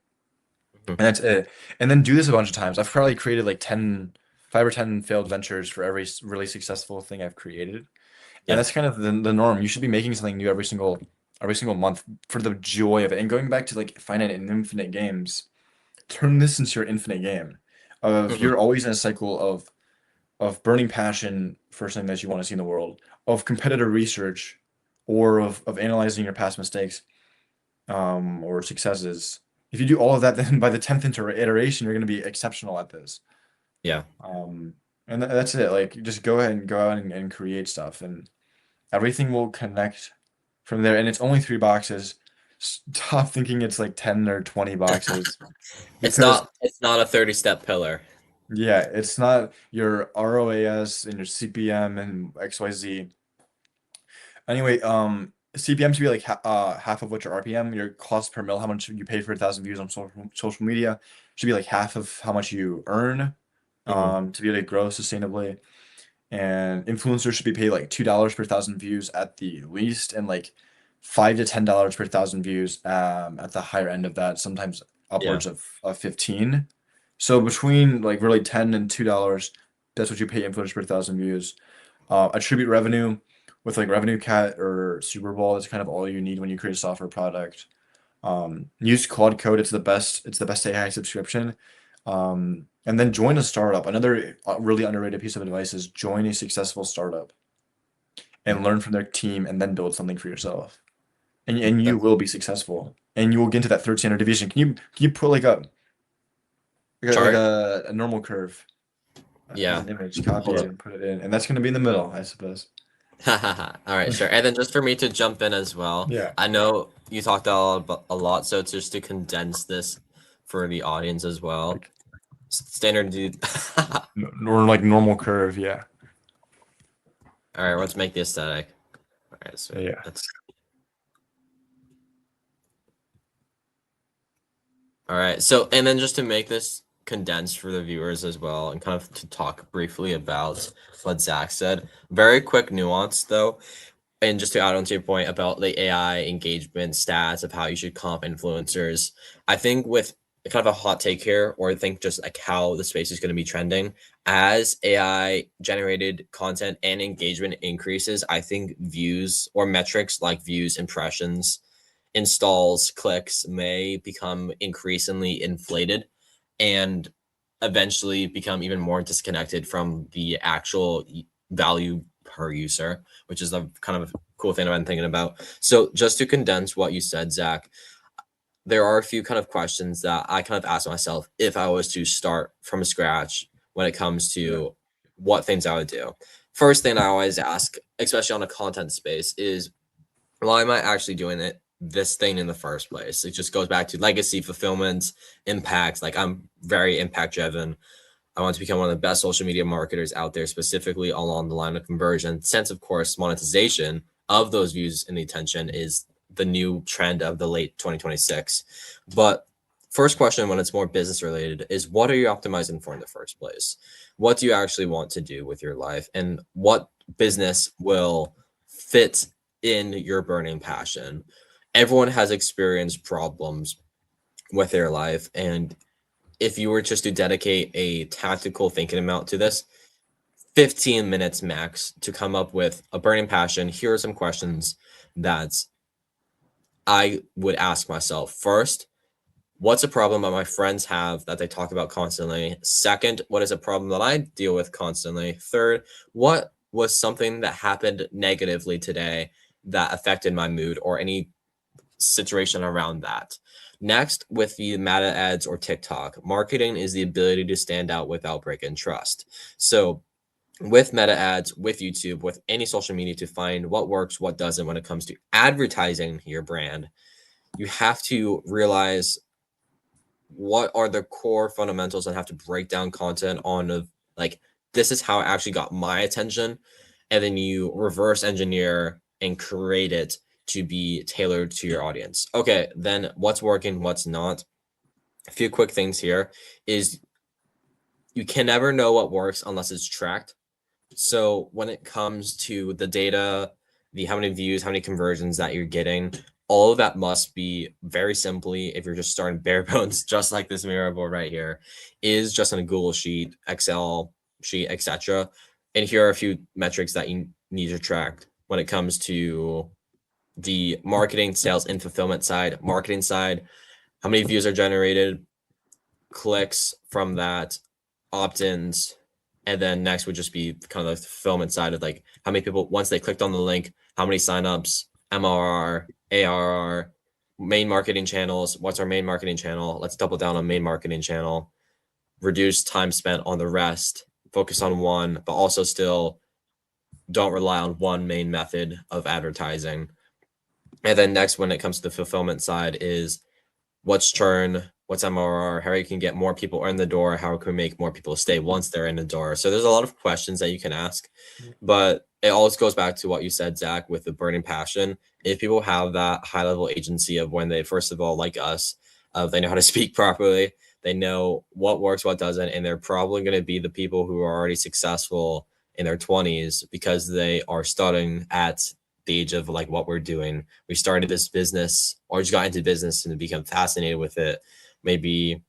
Hmm. And that's it. And then do this a bunch of times. I've probably created like 10 5 or 10 failed ventures for every really successful thing I've created. And Yeah. that's kind of the norm. You should be making something new every single month for the joy of it. And going back to like finite and infinite games, turn this into your infinite game. Of Mhm. you're always in a cycle of burning passion for something that you want to see in the world, of competitive research, or of analyzing your past mistakes or successes. If you do all of that, then by the 10th iteration, you're going to be exceptional at this. Yeah. Um, and that's it. Like, just go ahead and go out and create stuff, and everything will connect from there. And it's only 3 boxes. Stop thinking it's like 10 or 20 boxes It's because, not a 30-step pillar. yeah, it's not your ROAS and your CPM and XYZ. Anyway, CPM should be like half of what your RPM, your cost per mil, how much you paid for 1,000 views on social media, should be like half of how much you earn, Mhm. to be able to grow sustainably. And influencers should be paid like $2 per 1,000 views at the least, and like $5 to $10 per 1,000 views, at the higher end of that, sometimes Yeah. upwards of 15. So between like really $10 and $2, that's what you pay influencers per 1,000 views. Attribute revenue with like Revenue Cat or Super Bowl is kind of all you need when you create a software product. Use Claude Code. It's the best AI subscription. And then join a startup. Another really underrated piece of advice is join a successful startup and Mhm. learn from their team and then build something for yourself. And you That's will be successful. And you will get into that third standard deviation. Can you put like chart. a normal curve as Yeah. an image, copy Hold it up. and put it in, and that's going to be in the middle, I suppose. All right, sure. And then just for me to jump in as well, Yeah. I know you talked a lot, so just to condense this for the audience as well. Like Standard dude. All or like normal curve, yeah. right, let's make the aesthetic. All right, so Yeah. that's all right. So, and then just to make this condensed for the viewers as well, and kind of to talk briefly about what Zach said. Very quick nuance though. And just to add on to your point about the AI engagement stats of how you should comp influencers, I think with kind of a hot take here, or I think just like how the space is going to be trending as AI generated content and engagement increases, I think views or metrics like views, impressions, installs, clicks may become increasingly inflated and eventually become even more disconnected from the actual value per user, which is a kind of cool thing I've been thinking about. So just to condense what you said, Zach, there are a few kind of questions that I kind of ask myself if I was to start from scratch when it comes Yeah. to what things I would do. First thing I always ask, especially on a content space, is why am I actually doing this thing in the first place? It just goes back to legacy, fulfillment, impact. Like I'm very impact driven. I want to become one of the best social media marketers out there, specifically along the line of conversion. Since, of course, monetization of those views and the attention is the new trend of the late 2026. But first question, when it's more business related, is what are you optimizing for in the first place? What do you actually want to do with your life? And what business will fit in your burning passion? Everyone has experienced problems with their life, and if you were just to dedicate a tactical thinking amount to this, 15 minutes max to come up with a burning passion, here are some questions that I would ask myself. First, what's a problem that my friends have that they talk about constantly? Second, what is a problem that I deal with constantly? Third, what was something that happened negatively today that affected my mood or any situation around that? Next, with the meta ads or TikTok, marketing is the ability to stand out without breaking trust. So, with meta ads, with YouTube, with any social media to find what works, what doesn't when it comes to advertising your brand, you have to realize what are the core fundamentals and have to break down content on of like this is how it actually got my attention, and then you reverse engineer and create it to be tailored to your audience. Okay, then what's working, what's not? A few quick things here is you can never know what works unless it's tracked. So when it comes to the data, the how many views, how many conversions that you're getting, all of that must be very simply, if you're just starting bare bones, just like this mirror board right here, is just on a Google sheet, Excel, sheet, etc. And here are a few metrics that you need to track when it comes to the marketing, sales, and fulfillment side. Marketing side, how many views are generated, clicks from that, opt-ins, and then next would just be kind of the fulfillment side of like how many people, once they clicked on the link, how many signups, MRR, ARR, main marketing channels. What's our main marketing channel? Let's double down on main marketing channel, reduce time spent on the rest, focus on one, but also still don't rely on one main method of advertising. And then next, when it comes to the fulfillment side, is what's churn, what's MRR, how you can get more people in the door, how can we make more people stay once they're in the door. So there's a lot of questions that you can ask, but it always goes back to what you said, Zach, with the burning passion. If people have that high level agency of when they, first of all, like us, they know how to speak properly, they know what works, what doesn't, and they're probably going to be the people who are already successful in their 20s because they are starting at the age of like what we're doing. We started this business or just got into business and become fascinated with it maybe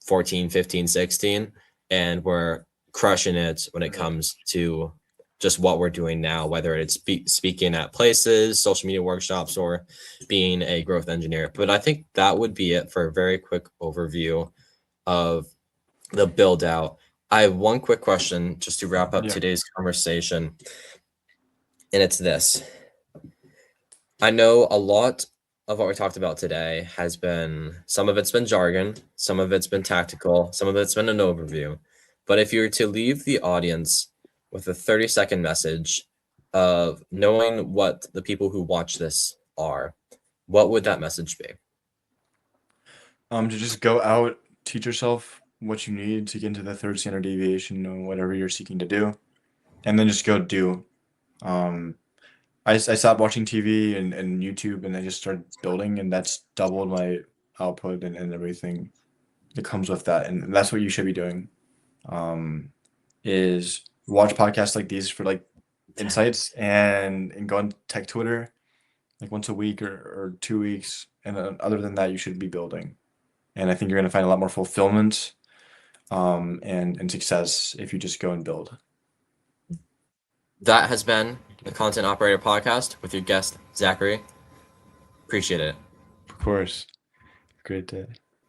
14, 15, 16, and we're crushing it when it comes to just what we're doing now, whether it's speaking at places, social media workshops, or being a growth engineer. But I think that would be it for a very quick overview of the build out. I have one quick question just to wrap up today's conversation, and it's this. I know a lot of what we talked about today has been, some of it's been jargon, some of it's been tactical, some of it's been an overview. But if you were to leave the audience with a 30-second message of knowing what the people who watch this are, what would that message be? To just go out, teach yourself what you need to get into the third standard deviation or whatever you're seeking to do, and then just go do. I stopped watching TV and YouTube, and I just started building, and that's doubled my output and everything that comes with that. And that's what you should be doing, is watch podcasts like these for like insights, and go on tech Twitter like once a week or 2 weeks. And then other than that, you should be building. And I think you're going to find a lot more fulfillment, and success if you just go and build. That has been the Content Operator Podcast with your guest, Zachary. Appreciate it. Of course. Great day.